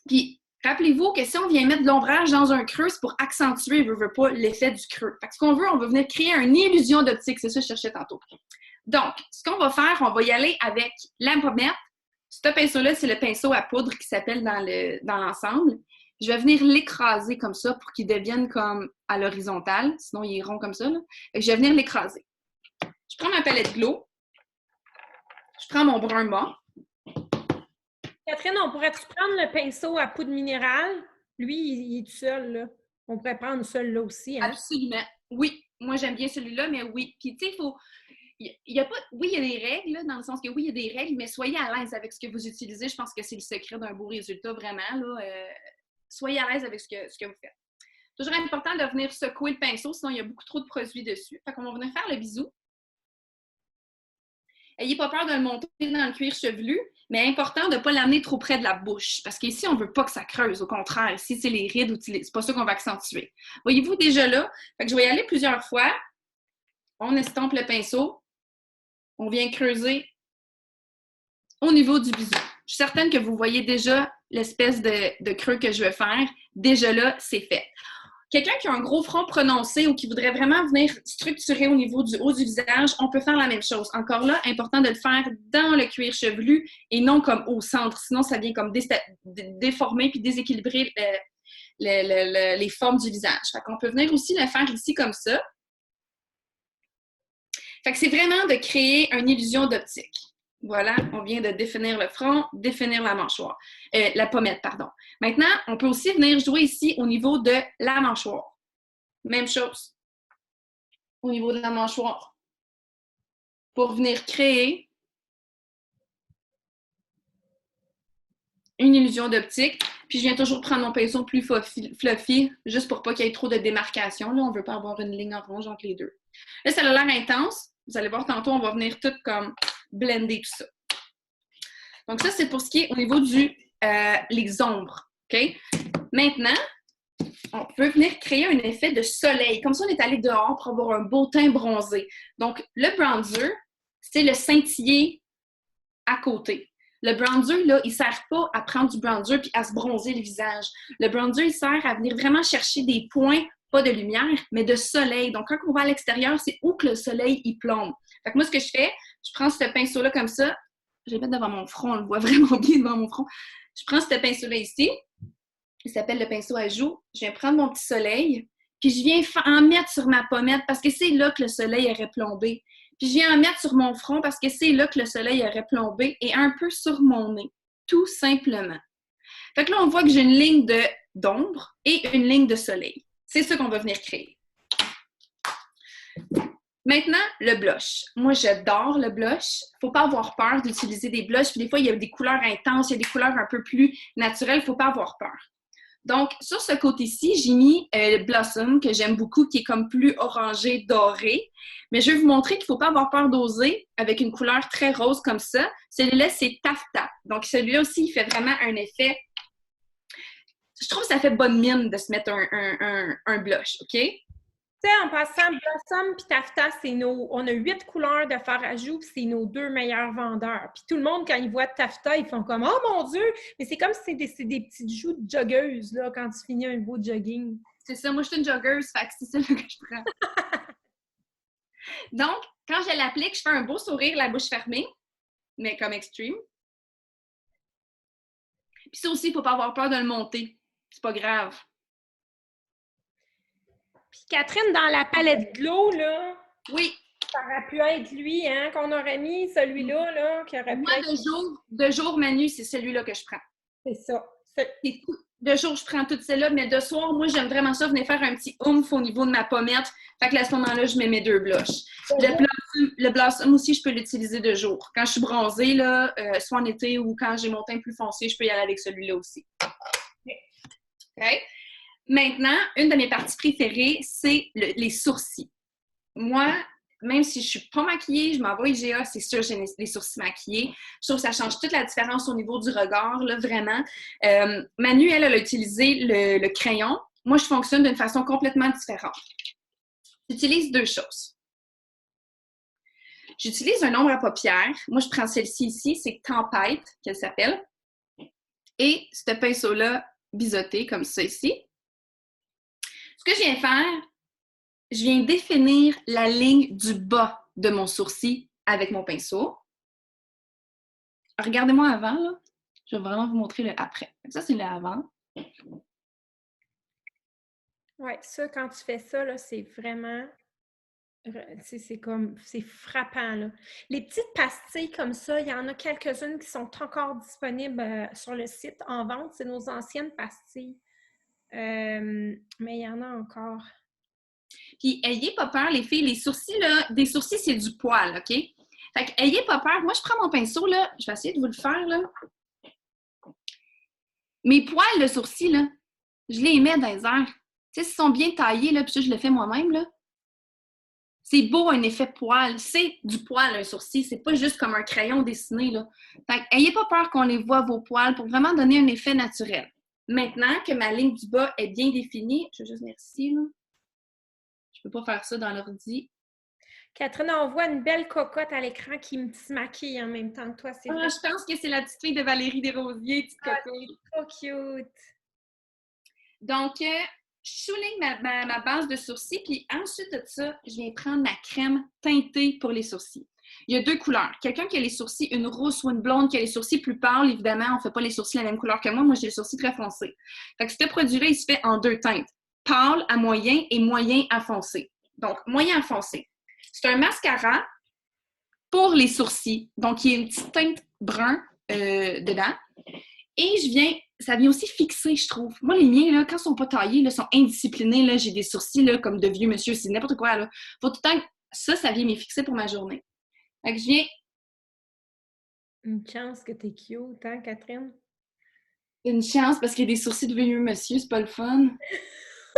Puis, rappelez-vous que si on vient mettre de l'ombrage dans un creux, c'est pour accentuer, on ne veut pas l'effet du creux. Fait que ce qu'on veut, on veut venir créer une illusion d'optique. C'est ça que je cherchais tantôt. Donc, ce qu'on va faire, on va y aller avec la pommette. Ce pinceau-là, c'est le pinceau à poudre qui s'appelle dans l'ensemble. Je vais venir l'écraser comme ça pour qu'il devienne comme à l'horizontale. Sinon, il est rond comme ça. Là. Fait que je vais venir l'écraser. Je prends ma palette Glow. Je prends mon brun mat. Catherine, on pourrait-tu prendre le pinceau à poudre minérale? Lui, il est tout seul, là. On pourrait prendre celui-là aussi, hein? Absolument. Oui. Moi, j'aime bien celui-là, mais oui. Puis, tu sais, il faut... Il y a pas... Oui, il y a des règles, là, dans le sens que oui, il y a des règles, mais soyez à l'aise avec ce que vous utilisez. Je pense que c'est le secret d'un beau résultat, vraiment. Là. Soyez à l'aise avec ce que vous faites. Toujours important de venir secouer le pinceau, sinon il y a beaucoup trop de produits dessus. Fait qu'on va venir faire le bisou. Ayez pas peur de le monter dans le cuir chevelu, mais important de ne pas l'amener trop près de la bouche. Parce qu'ici, on ne veut pas que ça creuse. Au contraire, ici, c'est les rides, c'est pas ça qu'on va accentuer. Voyez-vous déjà là? Fait que je vais y aller plusieurs fois. On estompe le pinceau. On vient creuser au niveau du bisou. Je suis certaine que vous voyez déjà l'espèce de creux que je vais faire. Déjà là, c'est fait. Quelqu'un qui a un gros front prononcé ou qui voudrait vraiment venir structurer au niveau du haut du visage, on peut faire la même chose. Encore là, important de le faire dans le cuir chevelu et non comme au centre. Sinon, ça vient comme déformer puis déséquilibrer les formes du visage. Fait qu'on peut venir aussi le faire ici comme ça. Fait que c'est vraiment de créer une illusion d'optique. Voilà, on vient de définir le front, définir la mâchoire. La pommette, pardon. Maintenant, on peut aussi venir jouer ici au niveau de la mâchoire. Même chose. Au niveau de la mâchoire. Pour venir créer une illusion d'optique. Puis je viens toujours prendre mon pinceau plus fluffy, juste pour pas qu'il y ait trop de démarcation. Là, on ne veut pas avoir une ligne orange entre les deux. Là, ça a l'air intense. Vous allez voir tantôt, on va venir tout comme blender tout ça. Donc ça, c'est pour ce qui est au niveau les ombres. OK? Maintenant, on peut venir créer un effet de soleil. Comme ça, on est allé dehors pour avoir un beau teint bronzé. Donc, le bronzer, c'est le scintillé à côté. Le bronzer, là, il ne sert pas à prendre du bronzer puis à se bronzer le visage. Le bronzer, il sert à venir vraiment chercher des points, pas de lumière, mais de soleil. Donc, quand on va à l'extérieur, c'est où que le soleil, il plombe. Fait que moi, ce que je fais, je prends ce pinceau-là comme ça. Je vais le mettre devant mon front, on le voit vraiment bien devant mon front. Je prends ce pinceau-là ici. Il s'appelle le pinceau à joues. Je viens prendre mon petit soleil, puis je viens en mettre sur ma pommette parce que c'est là que le soleil aurait plombé. Puis je viens en mettre sur mon front parce que c'est là que le soleil aurait plombé et un peu sur mon nez, tout simplement. Fait que là, on voit que j'ai une ligne d'ombre et une ligne de soleil. C'est ça qu'on va venir créer. Maintenant, le blush. Moi, j'adore le blush. Il ne faut pas avoir peur d'utiliser des blushs. Puis des fois, il y a des couleurs intenses, il y a des couleurs un peu plus naturelles. Il ne faut pas avoir peur. Donc, sur ce côté-ci, j'ai mis le Blossom, que j'aime beaucoup, qui est comme plus orangé, doré. Mais je vais vous montrer qu'il ne faut pas avoir peur d'oser avec une couleur très rose comme ça. Celui-là, c'est Taffeta. Donc, celui-là aussi, il fait vraiment un effet... Je trouve que ça fait bonne mine de se mettre un blush, OK? Tu sais, en passant, Blossom puis Taffeta, on a 8 couleurs de fard à joues, puis c'est nos 2 meilleurs vendeurs. Puis tout le monde, quand ils voient Taffeta, ils font comme « Oh mon Dieu! » Mais c'est comme si c'est des petites joues de joggeuse, là, quand tu finis un beau jogging. C'est ça, moi je suis une joggeuse, fait que c'est ça que je prends. Donc, quand je l'applique, je fais un beau sourire, la bouche fermée, mais comme extreme. Puis ça aussi, il ne faut pas avoir peur de le monter. C'est pas grave. Puis Catherine, dans la palette glow, là, Oui. ça aurait pu être lui, hein, qu'on aurait mis, celui-là, là, qui aurait pu Moi, être... de jour, Manu, c'est celui-là que je prends. C'est ça. Et de jour, je prends toutes celles-là, mais de soir, moi, j'aime vraiment ça, venir faire un petit oomph au niveau de ma pommette. Fait que à ce moment-là, je mets mes 2 blushs. Le blossom aussi, je peux l'utiliser de jour. Quand je suis bronzée, là, soit en été ou quand j'ai mon teint plus foncé, je peux y aller avec celui-là aussi. OK? Maintenant, une de mes parties préférées, c'est les sourcils. Moi, même si je suis pas maquillée, je m'envoie IGA, c'est sûr, j'ai les sourcils maquillés. Je trouve que ça change toute la différence au niveau du regard, là, vraiment. Manu, elle a utilisé le crayon. Moi, je fonctionne d'une façon complètement différente. J'utilise 2 choses. J'utilise un ombre à paupières. Moi, je prends celle-ci ici, c'est Tempête, qu'elle s'appelle. Et ce pinceau-là, biseauté, comme ça ici. Ce que je viens faire, je viens définir la ligne du bas de mon sourcil avec mon pinceau. Regardez-moi avant, là. Je vais vraiment vous montrer le après. Ça, c'est le avant. Oui, ça, quand tu fais ça, là, c'est vraiment... C'est frappant, là. Les petites pastilles comme ça, il y en a quelques-unes qui sont encore disponibles sur le site en vente. C'est nos anciennes pastilles. Mais il y en a encore. Puis, ayez pas peur, les filles. Les sourcils, là, des sourcils, c'est du poil, OK? Fait que, ayez pas peur. Moi, je prends mon pinceau, là. Je vais essayer de vous le faire, là. Mes poils de sourcils, là, je les mets dans les airs. Tu sais, s'ils sont bien taillés, là, puis ça, je le fais moi-même, là. C'est beau, un effet poil. C'est du poil, un sourcil. C'est pas juste comme un crayon dessiné, là. Fait que, ayez pas peur qu'on les voit, vos poils, pour vraiment donner un effet naturel. Maintenant que ma ligne du bas est bien définie, je vais juste venir ici, là. Je peux pas faire ça dans l'ordi. Catherine, on voit une belle cocotte à l'écran qui se maquille en même temps que toi. C'est Je pense que c'est la petite fille de Valérie Desrosiers, petite cocotte. trop cute! Donc, je souligne ma base de sourcils, puis ensuite de ça, je viens prendre ma crème teintée pour les sourcils. Il y a 2 couleurs. Quelqu'un qui a les sourcils, une rousse ou une blonde, qui a les sourcils plus pâles, évidemment, on ne fait pas les sourcils la même couleur que moi. Moi, j'ai les sourcils très foncés. Fait que ce produit-là, il se fait en 2 teintes. Pâle à moyen et moyen à foncé. Donc, moyen à foncé. C'est un mascara pour les sourcils. Donc, il y a une petite teinte brun dedans. Et ça vient aussi fixer, je trouve. Moi, les miens, là, quand ils sont pas taillés, là, sont indisciplinés, là, j'ai des sourcils là, comme de vieux monsieur, c'est n'importe quoi. Là. Faut tout le temps que ça vient m'y fixer pour ma journée. Fait que je viens... Une chance que t'es cute, hein, Catherine? Une chance, parce qu'il y a des sourcils de vieux monsieur, c'est pas le fun.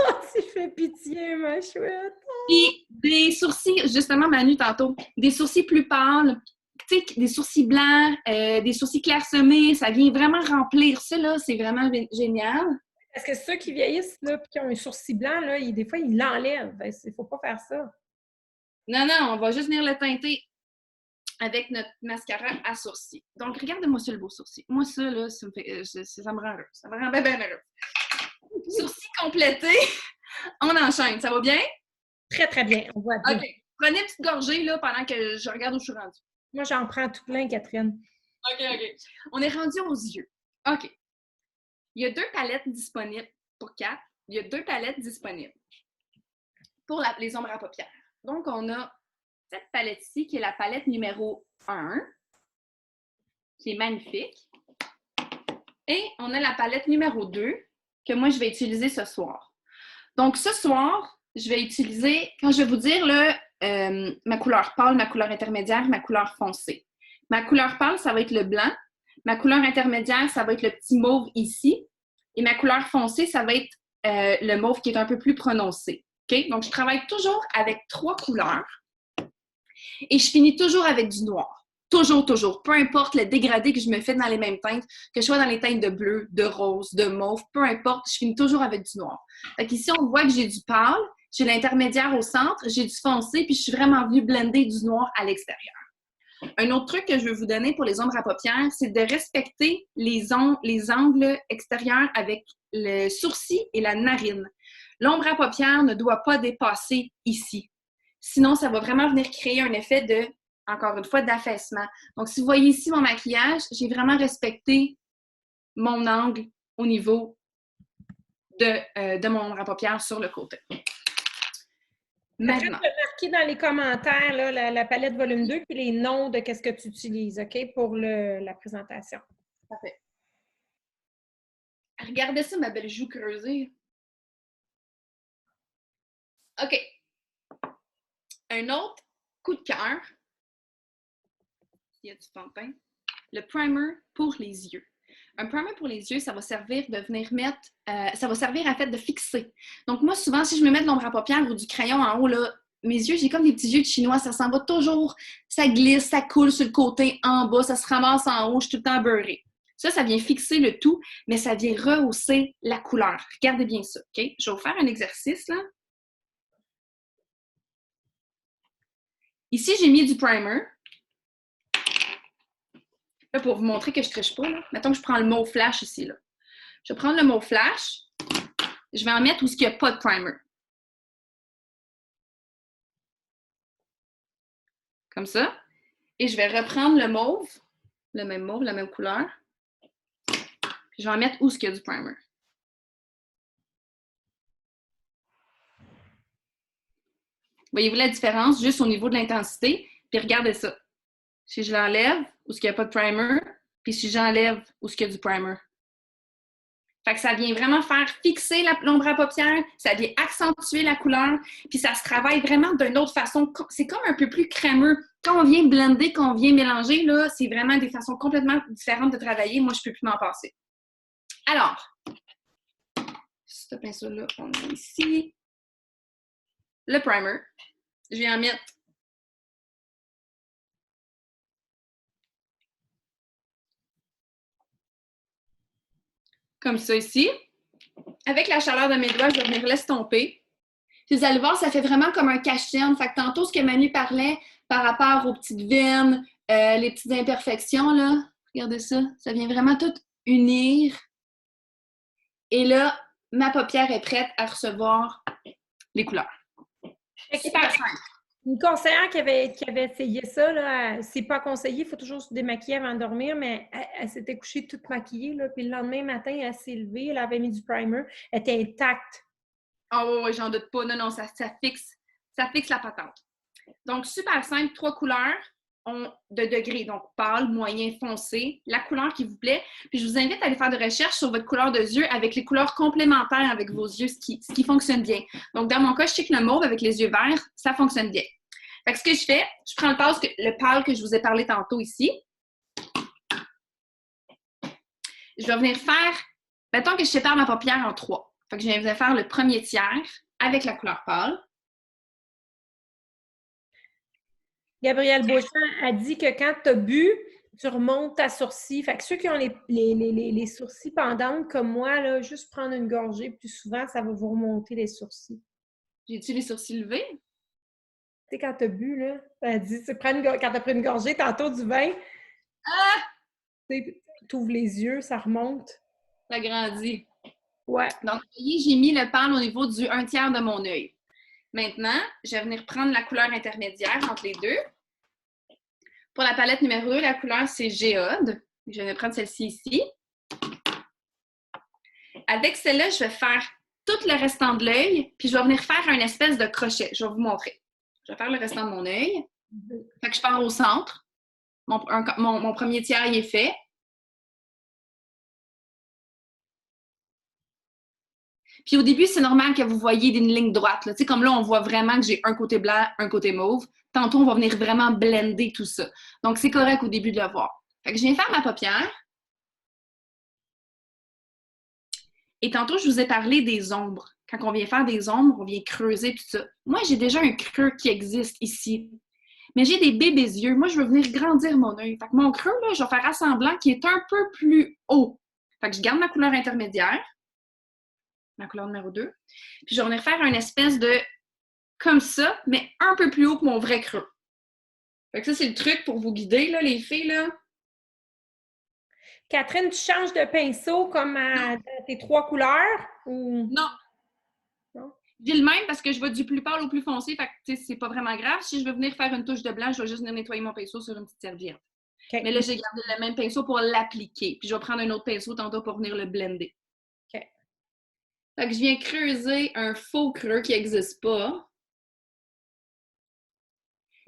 Oh, tu fais pitié, ma chouette! Puis des sourcils, justement, Manu, tantôt, des sourcils plus pâles, tu sais, des sourcils blancs, des sourcils clairsemés, ça vient vraiment remplir ça, là, c'est vraiment génial. Parce que ceux qui vieillissent, là, puis qui ont un sourcil blanc, là, des fois, ils l'enlèvent. Il ne faut pas faire ça. Non, non, on va juste venir le teinter avec notre mascara à sourcils. Donc, regarde-moi ça, le beau sourcil. Moi, ça, là, ça me rend heureux. Ça me rend bien, bien heureux. Sourcils complétés, on enchaîne. Ça va bien? Très, très bien. On voit bien. OK. Prenez une petite gorgée, là, pendant que je regarde où je suis rendue. Moi, j'en prends tout plein, Catherine. OK, OK. On est rendu aux yeux. OK. Il y a 2 palettes disponibles pour 4. Il y a 2 palettes disponibles pour les ombres à paupières. Donc, on a cette palette-ci qui est la palette numéro 1, qui est magnifique. Et on a la palette numéro 2 que moi, je vais utiliser ce soir. Donc, ce soir, je vais utiliser, quand je vais vous dire là, ma couleur pâle, ma couleur intermédiaire, ma couleur foncée. Ma couleur pâle, ça va être le blanc. Ma couleur intermédiaire, ça va être le petit mauve ici. Et ma couleur foncée, ça va être le mauve qui est un peu plus prononcé. Okay? Donc, je travaille toujours avec 3 couleurs. Et je finis toujours avec du noir. Toujours, toujours. Peu importe le dégradé que je me fais dans les mêmes teintes, que je sois dans les teintes de bleu, de rose, de mauve, peu importe, je finis toujours avec du noir. Fait qu'ici, on voit que j'ai du pâle, j'ai l'intermédiaire au centre, j'ai du foncé, puis je suis vraiment venue blender du noir à l'extérieur. Un autre truc que je veux vous donner pour les ombres à paupières, c'est de respecter les angles extérieurs avec le sourcil et la narine. L'ombre à paupières ne doit pas dépasser ici. Sinon, ça va vraiment venir créer un effet de, encore une fois, d'affaissement. Donc, si vous voyez ici mon maquillage, j'ai vraiment respecté mon angle au niveau de mon ombre à paupières sur le côté. Maintenant. Marquer dans les commentaires là, la palette volume 2 puis les noms de qu'est-ce que tu utilises, OK, pour la présentation. Parfait. Regardez ça, ma belle joue creusée. OK. Un autre coup de cœur. Il y a du pantin. Le primer pour les yeux. Un primer pour les yeux, ça va servir de venir mettre, ça va servir en fait de fixer. Donc moi, souvent, si je me mets de l'ombre à paupières ou du crayon en haut, là, mes yeux, j'ai comme des petits yeux de chinois, ça s'en va toujours, ça glisse, ça coule sur le côté, en bas, ça se ramasse en haut, je suis tout le temps beurrée. Ça vient fixer le tout, mais ça vient rehausser la couleur. Regardez bien ça, OK? Je vais vous faire un exercice, là. Ici, j'ai mis du primer. Là, pour vous montrer que je ne triche pas, là. Mettons que je prends le mot flash ici, là. Je vais prendre le mot flash. Je vais en mettre où il n'y a pas de primer. Comme ça. Et je vais reprendre le mauve, la même couleur. Puis je vais en mettre où il y a du primer. Voyez-vous la différence juste au niveau de l'intensité? Puis regardez ça. Si je l'enlève, où il n'y a pas de primer, puis si j'enlève, où il y a du primer. Fait que ça vient vraiment faire fixer l'ombre à paupières, ça vient accentuer la couleur, puis ça se travaille vraiment d'une autre façon. C'est comme un peu plus crémeux. Quand on vient blender, quand on vient mélanger, là, c'est vraiment des façons complètement différentes de travailler. Moi, je ne peux plus m'en passer. Alors, ce pinceau-là, on a ici le primer. Je vais en mettre comme ça ici. Avec la chaleur de mes doigts, je vais venir l'estomper. Puis vous allez voir, ça fait vraiment comme un cache-tienne. Fait que tantôt, ce que Manu parlait par rapport aux petites veines, les petites imperfections, là, regardez ça, ça vient vraiment tout unir. Et là, ma paupière est prête à recevoir les couleurs. Super simple. Une conseillère qui avait essayé ça, là, c'est pas conseillé, il faut toujours se démaquiller avant de dormir, mais elle s'était couchée toute maquillée, là, puis le lendemain matin, elle s'est levée, elle avait mis du primer, elle était intacte. Ah oui, j'en doute pas. Non, ça fixe la patente. Donc, super simple, 3 couleurs de degrés, donc pâle, moyen, foncé, la couleur qui vous plaît. Puis je vous invite à aller faire des recherches sur votre couleur de yeux avec les couleurs complémentaires avec vos yeux, ce qui fonctionne bien. Donc, dans mon cas, je sais que le mauve avec les yeux verts, ça fonctionne bien. Fait que ce que je fais, je prends le pâle que je vous ai parlé tantôt ici. Je vais venir faire, mettons que je sépare ma paupière en 3. Fait que je viens faire le premier tiers avec la couleur pâle. Gabrielle Beauchamp a dit que quand tu as bu, tu remontes ta sourcil. Fait que ceux qui ont les sourcils pendantes comme moi, là, juste prendre une gorgée plus souvent, ça va vous remonter les sourcils. J'ai-tu les sourcils levés? Tu sais, quand tu as bu, là, elle dit, quand tu as pris une gorgée tantôt du vin, tu ouvres les yeux, ça remonte. Ça grandit. Ouais. Donc, vous voyez, j'ai mis le pâle au niveau du 1/3 de mon œil. Maintenant, je vais venir prendre la couleur intermédiaire entre les deux. Pour la palette numéro 2, la couleur, c'est Géode. Je vais prendre celle-ci ici. Avec celle-là, je vais faire tout le restant de l'œil, puis je vais venir faire une espèce de crochet. Je vais vous montrer. Je vais faire le restant de mon œil. Fait que je pars au centre. Mon premier tiers, il est fait. Puis au début, c'est normal que vous voyez une ligne droite. Tu sais, comme là, on voit vraiment que j'ai un côté blanc, un côté mauve. Tantôt, on va venir vraiment blender tout ça. Donc, c'est correct au début de le voir. Fait que je viens faire ma paupière. Et tantôt, je vous ai parlé des ombres. Quand on vient faire des ombres, on vient creuser tout ça. Moi, j'ai déjà un creux qui existe ici. Mais j'ai des bébés yeux. Moi, je veux venir grandir mon œil. Fait que mon creux, là, je vais faire assemblant qui est un peu plus haut. Fait que je garde ma couleur intermédiaire. Ma couleur numéro 2. Puis je vais venir faire une espèce de comme ça, mais un peu plus haut que mon vrai creux. Fait que ça, c'est le truc pour vous guider, là, les filles, là. Catherine, tu changes de pinceau comme à tes 3 couleurs? Ou... Non. J'ai le même parce que je vais du plus pâle au plus foncé, fait que c'est pas vraiment grave. Si je veux venir faire une touche de blanc, je vais juste venir nettoyer mon pinceau sur une petite serviette. OK. Mais là, j'ai gardé le même pinceau pour l'appliquer. Puis je vais prendre un autre pinceau tantôt pour venir le blender. OK. Fait que je viens creuser un faux creux qui n'existe pas.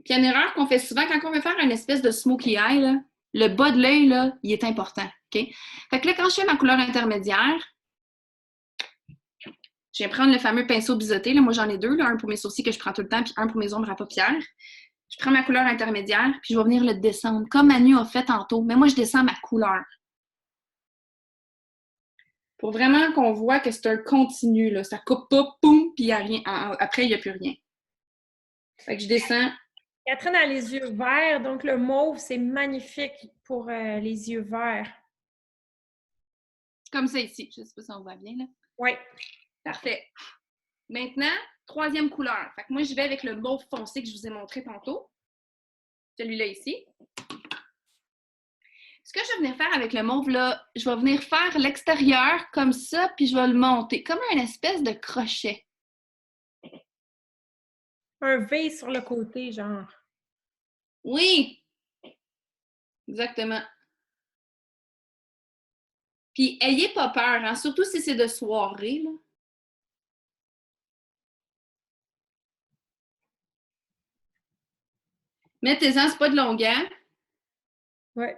Puis une erreur qu'on fait souvent quand on veut faire une espèce de smokey eye, là, le bas de l'œil, là, il est important. OK? Fait que là, quand je fais ma couleur intermédiaire, je viens prendre le fameux pinceau biseauté. Là, moi, j'en ai deux. Là, un pour mes sourcils que je prends tout le temps, puis un pour mes ombres à paupières. Je prends ma couleur intermédiaire, puis je vais venir le descendre, comme Manu a fait tantôt. Mais moi, je descends ma couleur. Pour vraiment qu'on voit que c'est un continu. Là. Ça coupe pas, poum, puis il n'y a rien. Après, il n'y a plus rien. Fait que je descends. Catherine a les yeux verts, donc le mauve, c'est magnifique pour les yeux verts. Comme ça ici. Je ne sais pas si on voit bien. Là. Oui. Parfait. Maintenant, troisième couleur. Fait que moi, je vais avec le mauve foncé que je vous ai montré tantôt. Celui-là ici. Ce que je vais venir faire avec le mauve, là, je vais venir faire l'extérieur comme ça, puis je vais le monter, comme une espèce de crochet. Un V sur le côté, genre. Oui! Exactement. Puis, ayez pas peur, hein? Surtout si c'est de soirée, là. Mettez-en, c'est pas de longueur. Oui.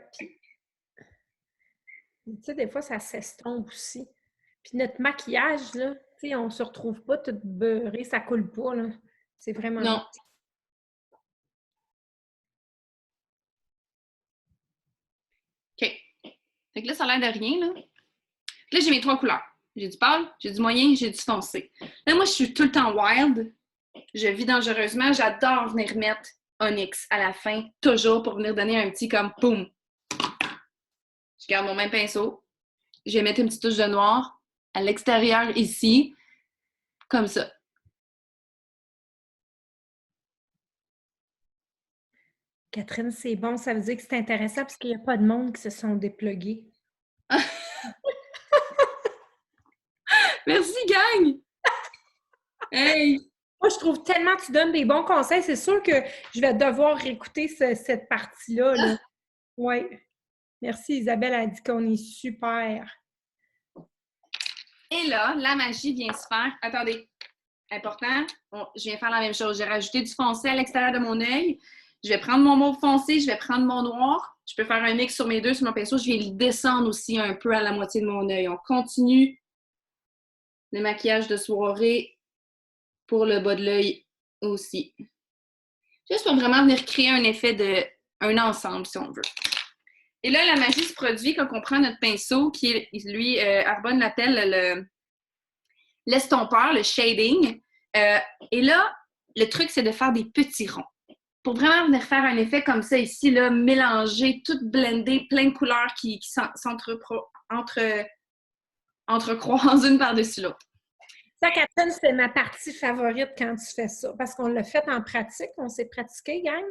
Tu sais, des fois, ça s'estompe aussi. Puis notre maquillage, là, tu sais, on se retrouve pas tout beurré, ça coule pas, là. C'est vraiment Non. bien. OK. Fait que là, ça a l'air de rien, là. Là, j'ai mes trois couleurs. J'ai du pâle, j'ai du moyen, j'ai du foncé. Là, moi, je suis tout le temps wild. Je vis dangereusement. J'adore venir mettre Onyx à la fin, toujours pour venir donner un petit comme boum. Je garde mon même pinceau. Je vais mettre une petite touche de noir à l'extérieur ici, comme ça. Catherine, c'est bon, ça veut dire que c'est intéressant parce qu'il n'y a pas de monde qui se sont déplugués. Merci, gang! Hey! Moi, je trouve tellement que tu donnes des bons conseils. C'est sûr que je vais devoir réécouter cette partie-là. Là. Oui. Merci, Isabelle a dit qu'on est super. Et là, la magie vient se faire. Attendez, important, je viens faire la même chose. J'ai rajouté du foncé à l'extérieur de mon œil. Je vais prendre mon mauve foncé, je vais prendre mon noir. Je peux faire un mix sur mes deux, sur mon pinceau. Je viens le descendre aussi un peu à la moitié de mon œil. On continue le maquillage de soirée pour le bas de l'œil aussi. Juste pour vraiment venir créer un effet un ensemble, si on veut. Et là, la magie se produit quand on prend notre pinceau, qui est, lui, Arbonne l'appelle l'estompeur, le shading. Et là, le truc, c'est de faire des petits ronds. Pour vraiment venir faire un effet comme ça ici, là, mélanger, tout blender, plein de couleurs qui entrecroisent une par-dessus l'autre. Ça, Catherine, c'est ma partie favorite quand tu fais ça, parce qu'on l'a fait en pratique, on s'est pratiqué, gang.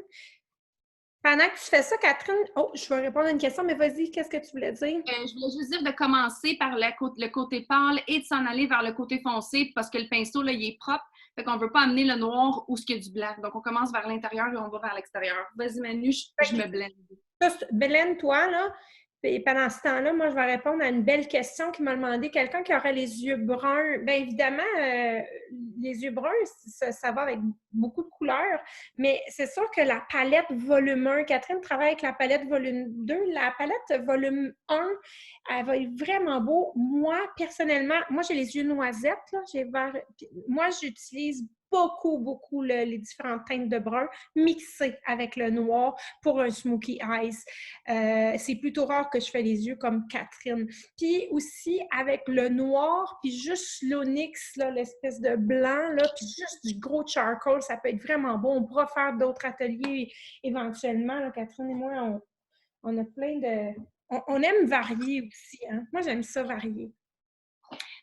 Pendant que tu fais ça, Catherine, oh, je vais répondre à une question, mais vas-y, qu'est-ce que tu voulais dire? Je voulais juste dire de commencer par le côté pâle et de s'en aller vers le côté foncé parce que le pinceau, là, il est propre. Fait qu'on ne veut pas amener le noir où il y a du blanc. Donc, on commence vers l'intérieur et on va vers l'extérieur. Vas-y, Manu, je me blende. Bélène, toi, là, et pendant ce temps-là, moi, je vais répondre à une belle question qui m'a demandé quelqu'un qui aurait les yeux bruns. Bien évidemment, les yeux bruns, ça va avec beaucoup de couleurs, mais c'est sûr que la palette volume 1, Catherine travaille avec la palette volume 2. La palette volume 1, elle va être vraiment beau. Moi, personnellement, moi, j'ai les yeux noisettes. Là, moi, j'utilise beaucoup les différentes teintes de brun mixées avec le noir pour un smoky eyes. C'est plutôt rare que je fais les yeux comme Catherine. Puis aussi, avec le noir, puis juste l'onyx, l'espèce de blanc, là, puis juste du gros charcoal, ça peut être vraiment beau. On pourra faire d'autres ateliers éventuellement. Là, Catherine et moi, on a plein de... On aime varier aussi. Hein? Moi, j'aime ça varier.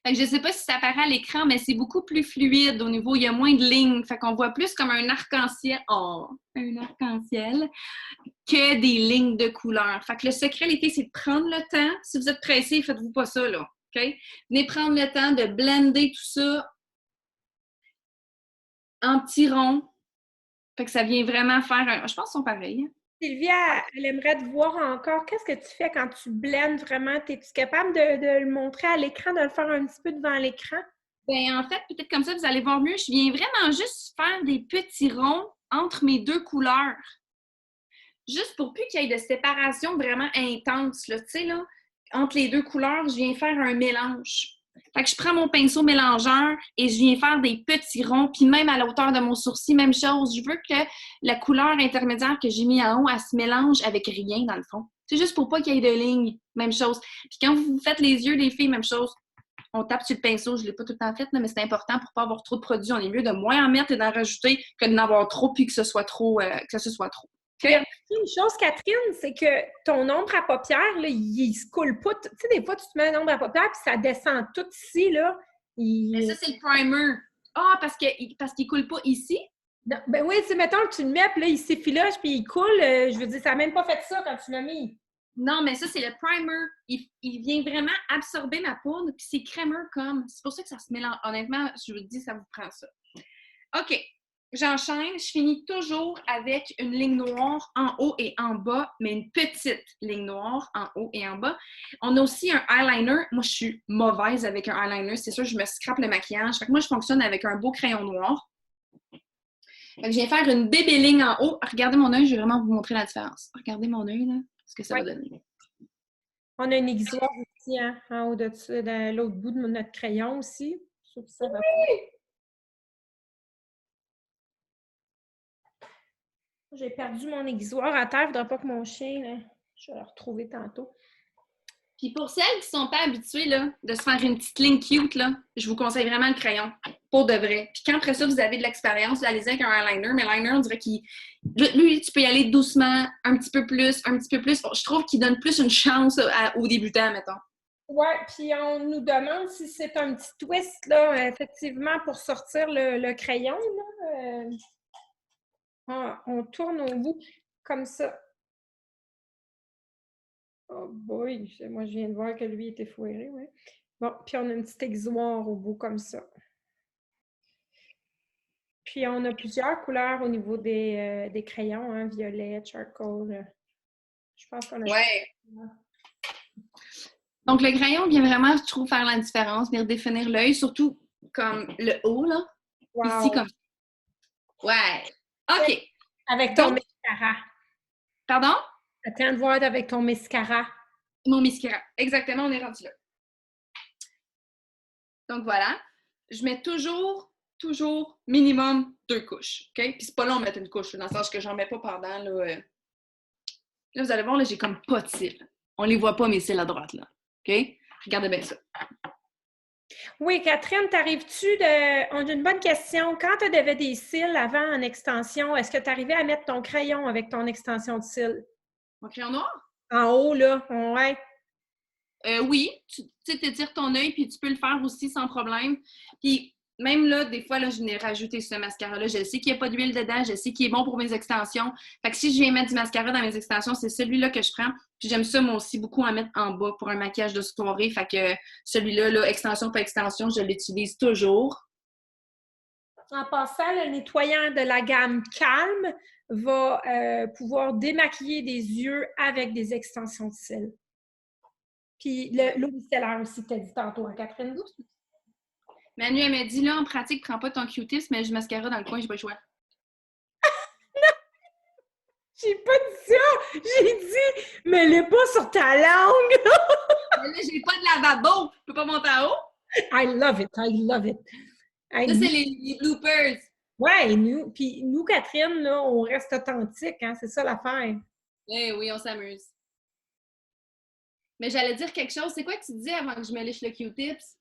Fait que je ne sais pas si ça apparaît à l'écran, mais c'est beaucoup plus fluide au niveau, il y a moins de lignes. Fait qu'on voit plus comme un arc-en-ciel. Oh, un arc-en-ciel que des lignes de couleurs. Fait que le secret, l'été, c'est de prendre le temps. Si vous êtes pressé, faites-vous pas ça, là. OK? Venez prendre le temps de blender tout ça en petits ronds. Fait que ça vient vraiment faire un... Je pense qu'ils sont pareils. Hein? Sylvia, elle aimerait te voir encore. Qu'est-ce que tu fais quand tu blendes vraiment? Es-tu capable de le montrer à l'écran, de le faire un petit peu devant l'écran? Ben, en fait, peut-être comme ça, vous allez voir mieux. Je viens vraiment juste faire des petits ronds entre mes deux couleurs. Juste pour plus qu'il y ait de séparation vraiment intense, là, tu sais, là, entre les deux couleurs, je viens faire un mélange. Fait que je prends mon pinceau mélangeur et je viens faire des petits ronds, puis même à la hauteur de mon sourcil, même chose. Je veux que la couleur intermédiaire que j'ai mis en haut, elle se mélange avec rien, dans le fond. C'est juste pour pas qu'il y ait de lignes, même chose. Puis quand vous faites les yeux des filles, même chose. On tape sur le pinceau, je ne l'ai pas tout le temps fait, là, mais c'est important pour ne pas avoir trop de produits. On est mieux de moins en mettre et d'en rajouter que d'en avoir trop puis que ce soit trop. Que ce soit trop. J'ai remarqué une chose, Catherine, c'est que ton ombre à paupières, là, il se coule pas. Tu sais, des fois, tu te mets un ombre à paupières puis ça descend tout ici, là. Mais ça, c'est le primer. Ah, parce qu'il coule pas ici? Non, ben oui, tu sais, mettons que tu le mets, puis là, il s'effiloche, puis il coule. Je veux dire, ça n'a même pas fait ça quand tu l'as mis. Non, mais ça, c'est le primer. Il vient vraiment absorber ma poudre, puis c'est crémeux comme. C'est pour ça que ça se mélange. Honnêtement, je vous dis, ça vous prend ça. OK. J'enchaîne. Je finis toujours avec une ligne noire en haut et en bas, mais une petite ligne noire en haut et en bas. On a aussi un eyeliner. Moi, je suis mauvaise avec un eyeliner. C'est sûr, je me scrape le maquillage. Fait que moi, je fonctionne avec un beau crayon noir. Fait que je viens faire une bébé ligne en haut. Regardez mon œil, je vais vraiment vous montrer la différence. Regardez mon œil, là, ce que ça va donner. On a une aiguisoire ici, hein, en haut de l'autre bout de notre crayon aussi. J'ai perdu mon aiguisoire à terre. Il ne faudra pas que mon chien, là, je vais le retrouver tantôt. Puis pour celles qui ne sont pas habituées là, de se faire une petite ligne cute, là, je vous conseille vraiment le crayon, pour de vrai. Puis quand après ça, vous avez de l'expérience, vous allez avec un eyeliner, mais l'eyeliner, on dirait qu'il... Lui, tu peux y aller doucement, un petit peu plus, un petit peu plus. Je trouve qu'il donne plus une chance aux débutants, mettons. Oui, puis on nous demande si c'est un petit twist, là, effectivement, pour sortir le crayon. Là, on tourne au bout comme ça. Oh boy, moi je viens de voir que lui était foiré, oui. Bon, puis on a une petite aiguisoire au bout comme ça. Puis on a plusieurs couleurs au niveau des crayons, hein, violet, charcoal. Je pense qu'on a... Ouais. Donc le crayon vient vraiment, je trouve, faire la différence, venir définir l'œil, surtout comme le haut, là. Wow. Ici, comme ça. Ouais. OK. Avec ton mascara. Pardon? Attends de voir avec ton mascara. Mon mascara. Exactement, on est rendu là. Donc voilà. Je mets toujours minimum 2 couches. OK? Puis c'est pas long de mettre une couche, dans le sens que j'en mets pas pendant. Là, vous allez voir, là, j'ai comme pas de cils. On les voit pas, mes cils à droite, là. OK? Regardez bien ça. Oui, Catherine, t'arrives-tu de... On a une bonne question. Quand tu avais des cils avant en extension, est-ce que tu arrivais à mettre ton crayon avec ton extension de cils? Mon crayon noir? En haut, là, ouais. Oui, tu t'étires ton œil, puis tu peux le faire aussi sans problème. Puis même là, des fois, là, je n'ai rajouté ce mascara-là. Je sais qu'il n'y a pas d'huile dedans, je sais qu'il est bon pour mes extensions. Fait que si je viens mettre du mascara dans mes extensions, c'est celui-là que je prends. Puis j'aime ça, moi aussi, beaucoup en mettre en bas pour un maquillage de soirée. Fait que celui-là, là, extension par extension, je l'utilise toujours. En passant, le nettoyant de la gamme Calme va pouvoir démaquiller des yeux avec des extensions de cils. Puis l'eau micellaire aussi, tu as dit tantôt, hein, Catherine? Manu, elle m'a dit, là, en pratique, prends pas ton Q-tips, mais je mascara dans le coin, j'ai pas le choix. J'ai pas dit ça! J'ai dit, mets-le pas sur ta langue! Mais là, j'ai pas de lavabo! Je peux pas monter en haut? I love it, I love it. Ça, c'est les bloopers. Ouais, puis nous, Catherine, là, on reste authentique, hein, c'est ça l'affaire. Eh oui, on s'amuse. Mais j'allais dire quelque chose. C'est quoi que tu disais avant que je me lèche le Q-tips?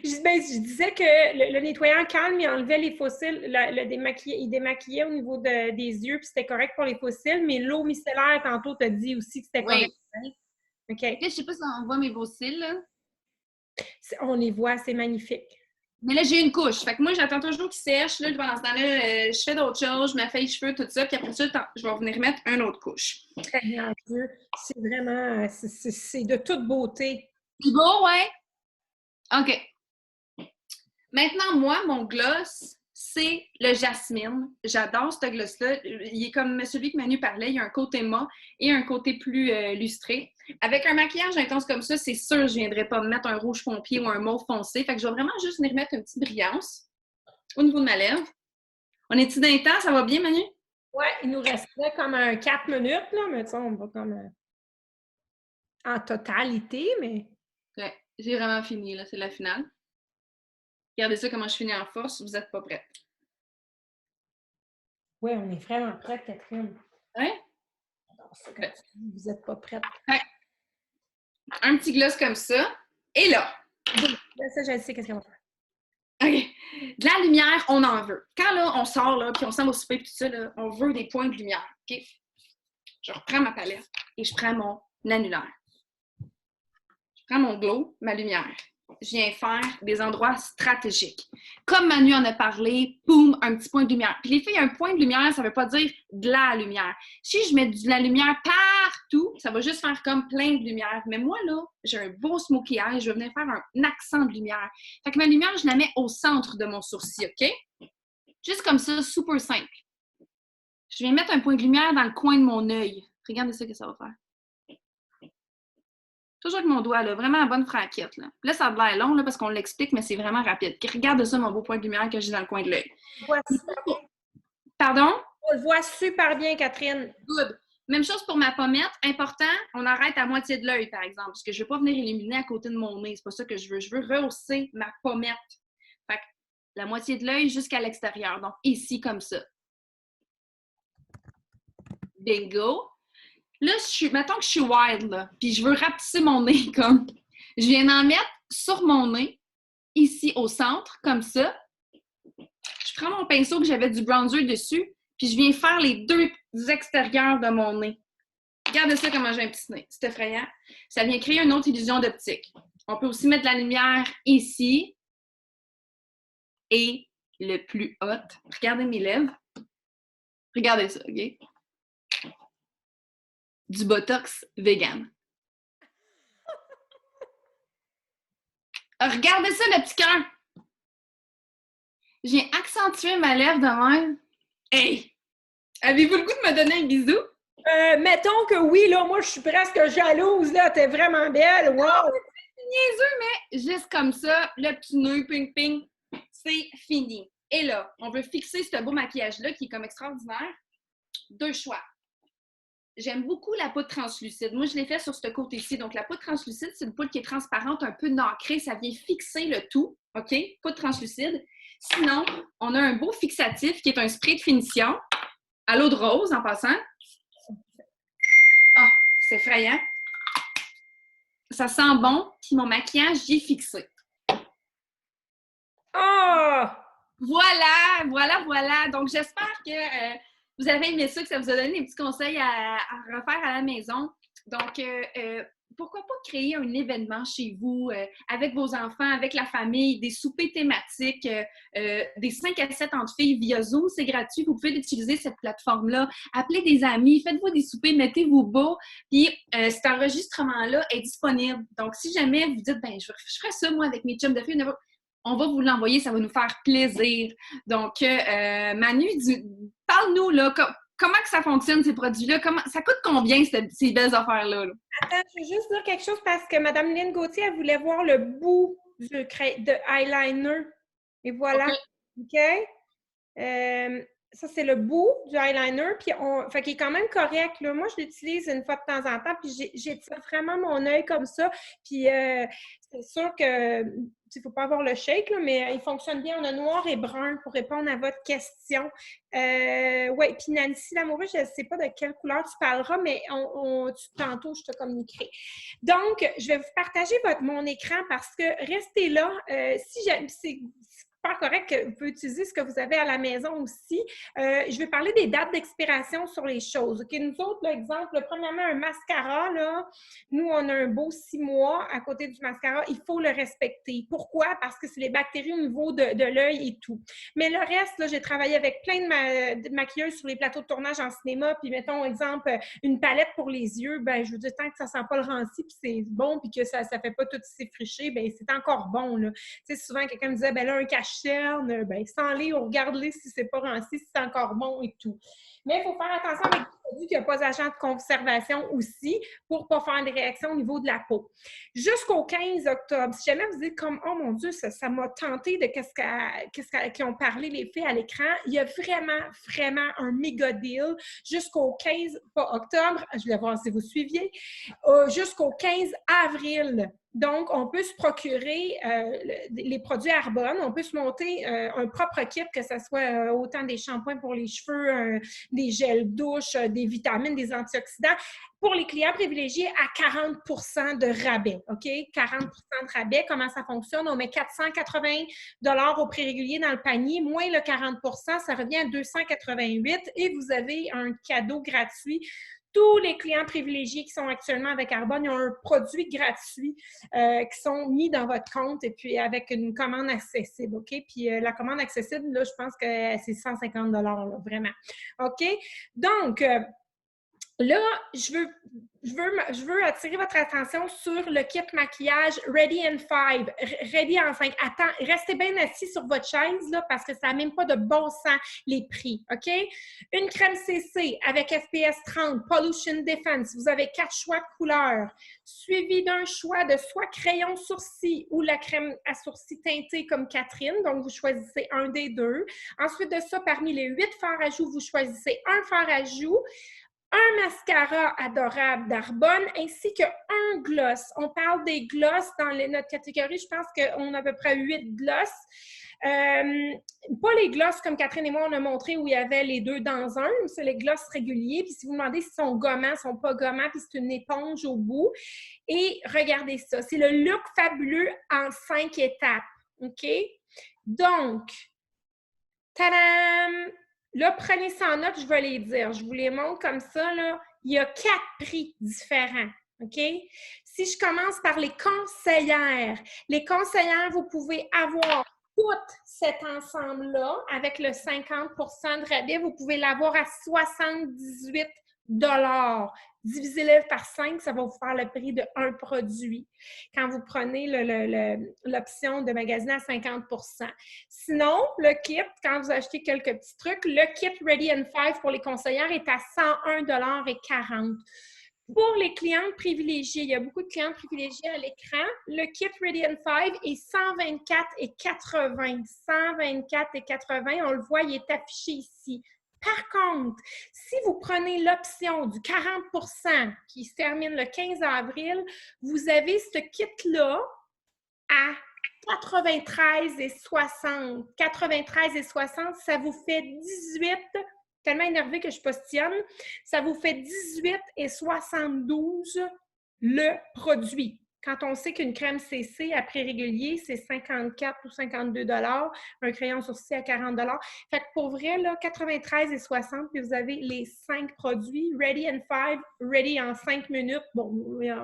Je disais que le nettoyant Calme, il enlevait les fossiles, il démaquillait au niveau des yeux, puis c'était correct pour les fossiles, mais l'eau micellaire, tantôt, t'as dit aussi que c'était correct. Oui. OK. Là, je sais pas si on voit mes beaux cils, là. On les voit, c'est magnifique. Mais là, j'ai une couche. Fait que moi, j'attends toujours qu'ils sèchent. Là, pendant ce temps-là, je fais d'autres choses, je me fais les cheveux, tout ça. Puis après ça, je vais venir mettre une autre couche. Seigneur Dieu, c'est vraiment, c'est de toute beauté. C'est beau, ouais? OK. Maintenant, moi, mon gloss, c'est le jasmine. J'adore ce gloss-là. Il est comme celui que Manu parlait, il y a un côté mat et un côté plus lustré. Avec un maquillage intense comme ça, c'est sûr que je ne viendrai pas me mettre un rouge pompier ou un mauve foncé. Fait que je vais vraiment juste venir mettre une petite brillance au niveau de ma lèvre. On est-tu dans les temps? Ça va bien, Manu? Ouais, il nous resterait comme un 4 minutes, là, mais tu sais, on va comme en totalité, mais... Ouais, j'ai vraiment fini, là. C'est la finale. Regardez ça, comment je finis en force. Vous n'êtes pas prêts. Oui, on est vraiment prêts, Catherine. Ouais? Ouais. Vous n'êtes pas prêtes. Ouais. Un petit gloss comme ça. Et là. Ça, je sais qu'est-ce qu'on va faire. OK. De la lumière, on en veut. Quand là, on sort, là, puis on s'en va au souper, puis tout ça, là, on veut des points de lumière. OK? Je reprends ma palette et je prends mon annulaire. Je prends mon glow, ma lumière. Je viens faire des endroits stratégiques. Comme Manu en a parlé, boum, un petit point de lumière. Puis les filles, un point de lumière, ça ne veut pas dire de la lumière. Si je mets de la lumière partout, ça va juste faire comme plein de lumière. Mais moi, là, j'ai un beau smoky eye, je vais venir faire un accent de lumière. Fait que ma lumière, je la mets au centre de mon sourcil, OK? Juste comme ça, super simple. Je viens mettre un point de lumière dans le coin de mon œil. Regardez ça que ça va faire. Toujours avec mon doigt, là, vraiment à bonne franquette. Là, ça a l'air long là, parce qu'on l'explique, mais c'est vraiment rapide. Regarde ça, mon beau point de lumière que j'ai dans le coin de l'œil. Pardon? On le voit super bien, Catherine. Good. Même chose pour ma pommette. Important, on arrête à moitié de l'œil, par exemple, parce que je ne veux pas venir illuminer à côté de mon nez. C'est pas ça que je veux. Je veux rehausser ma pommette. Fait que la moitié de l'œil jusqu'à l'extérieur. Donc, ici, comme ça. Bingo. Là, mettons que je suis wild, là, puis je veux rapetisser mon nez, comme. Je viens d'en mettre sur mon nez, ici au centre, comme ça. Je prends mon pinceau que j'avais du bronzer dessus, puis je viens faire les deux extérieurs de mon nez. Regardez ça, comment j'ai un petit nez. C'est effrayant. Ça vient créer une autre illusion d'optique. On peut aussi mettre de la lumière ici. Et le plus hot, regardez mes lèvres. Regardez ça, OK? Du Botox vegan. Regardez ça, le petit cœur! Je viens accentuer ma lèvre de même. Hey! Avez-vous le goût de me donner un bisou? Mettons que oui, là, moi, je suis presque jalouse, là. T'es vraiment belle, wow! C'est niaiseux, mais juste comme ça, le petit nœud, ping-ping, c'est fini. Et là, on veut fixer ce beau maquillage-là qui est comme extraordinaire. Deux choix. J'aime beaucoup la poudre translucide. Moi, je l'ai fait sur ce côté-ci. Donc, la poudre translucide, c'est une poudre qui est transparente, un peu nacrée. Ça vient fixer le tout. OK? Poudre translucide. Sinon, on a un beau fixatif qui est un spray de finition à l'eau de rose, en passant. Ah, c'est effrayant. Ça sent bon. Puis mon maquillage, j'y ai fixé. Oh! Voilà. Donc, j'espère que vous avez aimé ça, que ça vous a donné des petits conseils à refaire à la maison. Donc, pourquoi pas créer un événement chez vous avec vos enfants, avec la famille, des soupers thématiques, des 5 à 7 entre filles via Zoom, c'est gratuit. Vous pouvez utiliser cette plateforme-là. Appelez des amis, faites-vous des soupers, mettez-vous beau. Puis, cet enregistrement-là est disponible. Donc, si jamais vous dites, ben, je ferais ça, moi, avec mes chums de filles, on va vous l'envoyer, ça va nous faire plaisir. Donc, Manu, parle-nous, là, comment que ça fonctionne, ces produits-là? Ça coûte combien, ces belles affaires-là? Attends, je veux juste dire quelque chose parce que Mme Lynn Gauthier, elle voulait voir le bout de eyeliner. Et voilà. OK? Ça, c'est le bout du eyeliner. Puis, fait qu'il est quand même correct. Là. Moi, je l'utilise une fois de temps en temps. Puis, j'étire vraiment mon œil comme ça. Puis, c'est sûr que il ne faut pas avoir le shake, là, mais il fonctionne bien. On a noir et brun pour répondre à votre question. Oui, puis Nancy Lamoureux, je ne sais pas de quelle couleur tu parleras, mais tantôt, je te communiquerai. Donc, je vais vous partager mon écran parce que restez là. C'est super correct que vous pouvez utiliser ce que vous avez à la maison aussi. Je vais parler des dates d'expiration sur les choses. OK, nous autres, l'exemple, premièrement, un mascara, là, nous, on a un beau 6 mois à côté du mascara. Il faut le respecter. Pourquoi? Parce que c'est les bactéries au niveau de l'œil et tout. Mais le reste, là, j'ai travaillé avec plein de maquilleuses sur les plateaux de tournage en cinéma. Puis, mettons, exemple, une palette pour les yeux. Ben, je veux dire, tant que ça sent pas le ranci, puis c'est bon, puis que ça fait pas tout s'effricher, ben c'est encore bon, là. Tu sais, souvent, quelqu'un me disait, ben là, un cachet chaîne, ben, sens-les ou regarde-les si c'est pas rancé, si c'est encore bon et tout. Mais il faut faire attention avec des produits qui n'ont pas d'agent de conservation aussi pour ne pas faire des réactions au niveau de la peau. Jusqu'au 15 octobre, si jamais vous dites comme « Oh mon Dieu, ça m'a tenté de qu'est-ce qu'ils ont parlé les filles à l'écran », il y a vraiment un méga deal jusqu'au 15, pas octobre, je vais voir si vous suiviez, jusqu'au 15 avril. Donc, on peut se procurer les produits Arbonne, on peut se monter un propre kit, que ce soit autant des shampoings pour les cheveux, des gels douche, des vitamines, des antioxydants, pour les clients privilégiés à 40 de rabais, OK? 40 de rabais, comment ça fonctionne? On met 480 $ au prix régulier dans le panier, moins le 40 ça revient à 288 et vous avez un cadeau gratuit. Tous les clients privilégiés qui sont actuellement avec Arbonne, ils ont un produit gratuit qui sont mis dans votre compte et puis avec une commande accessible, OK? Puis la commande accessible, là, je pense que c'est 150 $, là, vraiment. OK? Donc, là, je veux attirer votre attention sur le kit maquillage Ready in 5, Ready en 5. Attends, restez bien assis sur votre chaise là, parce que ça n'a même pas de bon sens les prix, OK? Une crème CC avec FPS 30, Pollution Defense. Vous avez 4 choix de couleurs, suivi d'un choix de soit crayon sourcil ou la crème à sourcils teintée comme Catherine. Donc, vous choisissez un des deux. Ensuite de ça, parmi les 8 fards à joues, vous choisissez un fard à joues, un mascara adorable d'Arbonne ainsi qu'un gloss. On parle des gloss dans notre catégorie. Je pense qu'on a à peu près 8 gloss. Pas les gloss comme Catherine et moi, on a montré où il y avait les deux dans un. C'est les gloss réguliers. Puis si vous demandez s'ils sont gommants, ils ne sont pas gommants, puis c'est une éponge au bout. Et regardez ça. C'est le look fabuleux en 5 étapes. OK? Donc, tadam! Là, prenez ça en note, je vais les dire. Je vous les montre comme ça, là. Il y a 4 prix différents, OK? Si je commence par les conseillères, vous pouvez avoir tout cet ensemble-là avec le 50 de rabais. Vous pouvez l'avoir à 78 $. Divisez-le par 5, ça va vous faire le prix d'un produit quand vous prenez l'option de magasiner à 50 Sinon, le kit, quand vous achetez quelques petits trucs, le kit Ready in 5 pour les conseillères est à 101,40 $. Pour les clientes privilégiées, il y a beaucoup de clientes privilégiées à l'écran. Le kit Ready in 5 est 124,80 $. 124,80 $, on le voit, il est affiché ici. Par contre, si vous prenez l'option du 40 qui se termine le 15 avril, vous avez ce kit-là à 93,60 $. 93,60 $, ça vous fait 18, tellement énervé que je postillonne, ça vous fait 18,72 $ le produit. Quand on sait qu'une crème CC à prix régulier, c'est 54 ou 52 $, un crayon sourcil à 40 $. Fait que pour vrai, là, 93,60 $, puis vous avez les 5 produits, Ready in 5, Ready en 5 minutes, bon,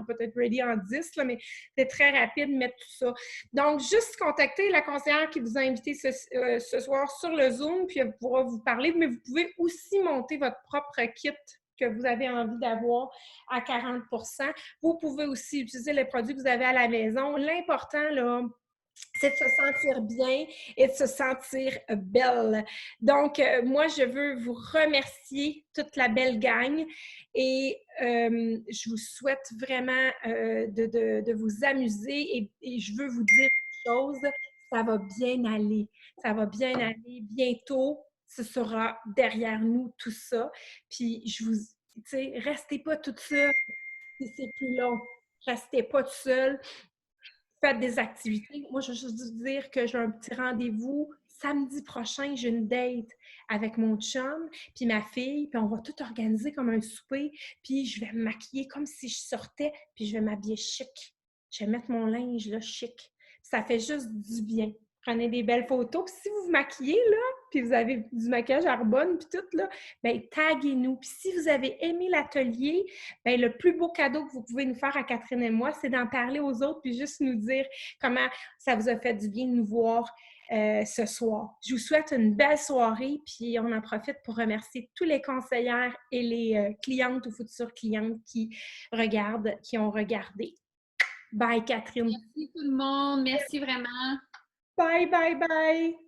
peut-être Ready en 10, là, mais c'est très rapide de mettre tout ça. Donc, juste contacter la conseillère qui vous a invité ce soir sur le Zoom, puis elle pourra vous parler, mais vous pouvez aussi monter votre propre kit que vous avez envie d'avoir à 40 %. Vous pouvez aussi utiliser les produits que vous avez à la maison. L'important, là, c'est de se sentir bien et de se sentir belle. Donc, moi, je veux vous remercier, toute la belle gang, et je vous souhaite vraiment de vous amuser et je veux vous dire une chose, ça va bien aller. Ça va bien aller bientôt. Ce sera derrière nous tout ça. Puis, restez pas toute seule si c'est plus long. Restez pas tout seul. Faites des activités. Moi, je veux juste vous dire que j'ai un petit rendez-vous samedi prochain. J'ai une date avec mon chum puis ma fille, puis on va tout organiser comme un souper, puis je vais me maquiller comme si je sortais, puis je vais m'habiller chic. Je vais mettre mon linge là, chic. Ça fait juste du bien. Prenez des belles photos. Puis si vous vous maquillez, là, puis vous avez du maquillage Arbonne, puis tout, là, bien, taguez-nous. Puis si vous avez aimé l'atelier, bien, le plus beau cadeau que vous pouvez nous faire à Catherine et moi, c'est d'en parler aux autres, puis juste nous dire comment ça vous a fait du bien de nous voir ce soir. Je vous souhaite une belle soirée, puis on en profite pour remercier tous les conseillères et les clientes ou futures clientes qui regardent, qui ont regardé. Bye, Catherine. Merci tout le monde. Merci vraiment. Bye, bye, bye!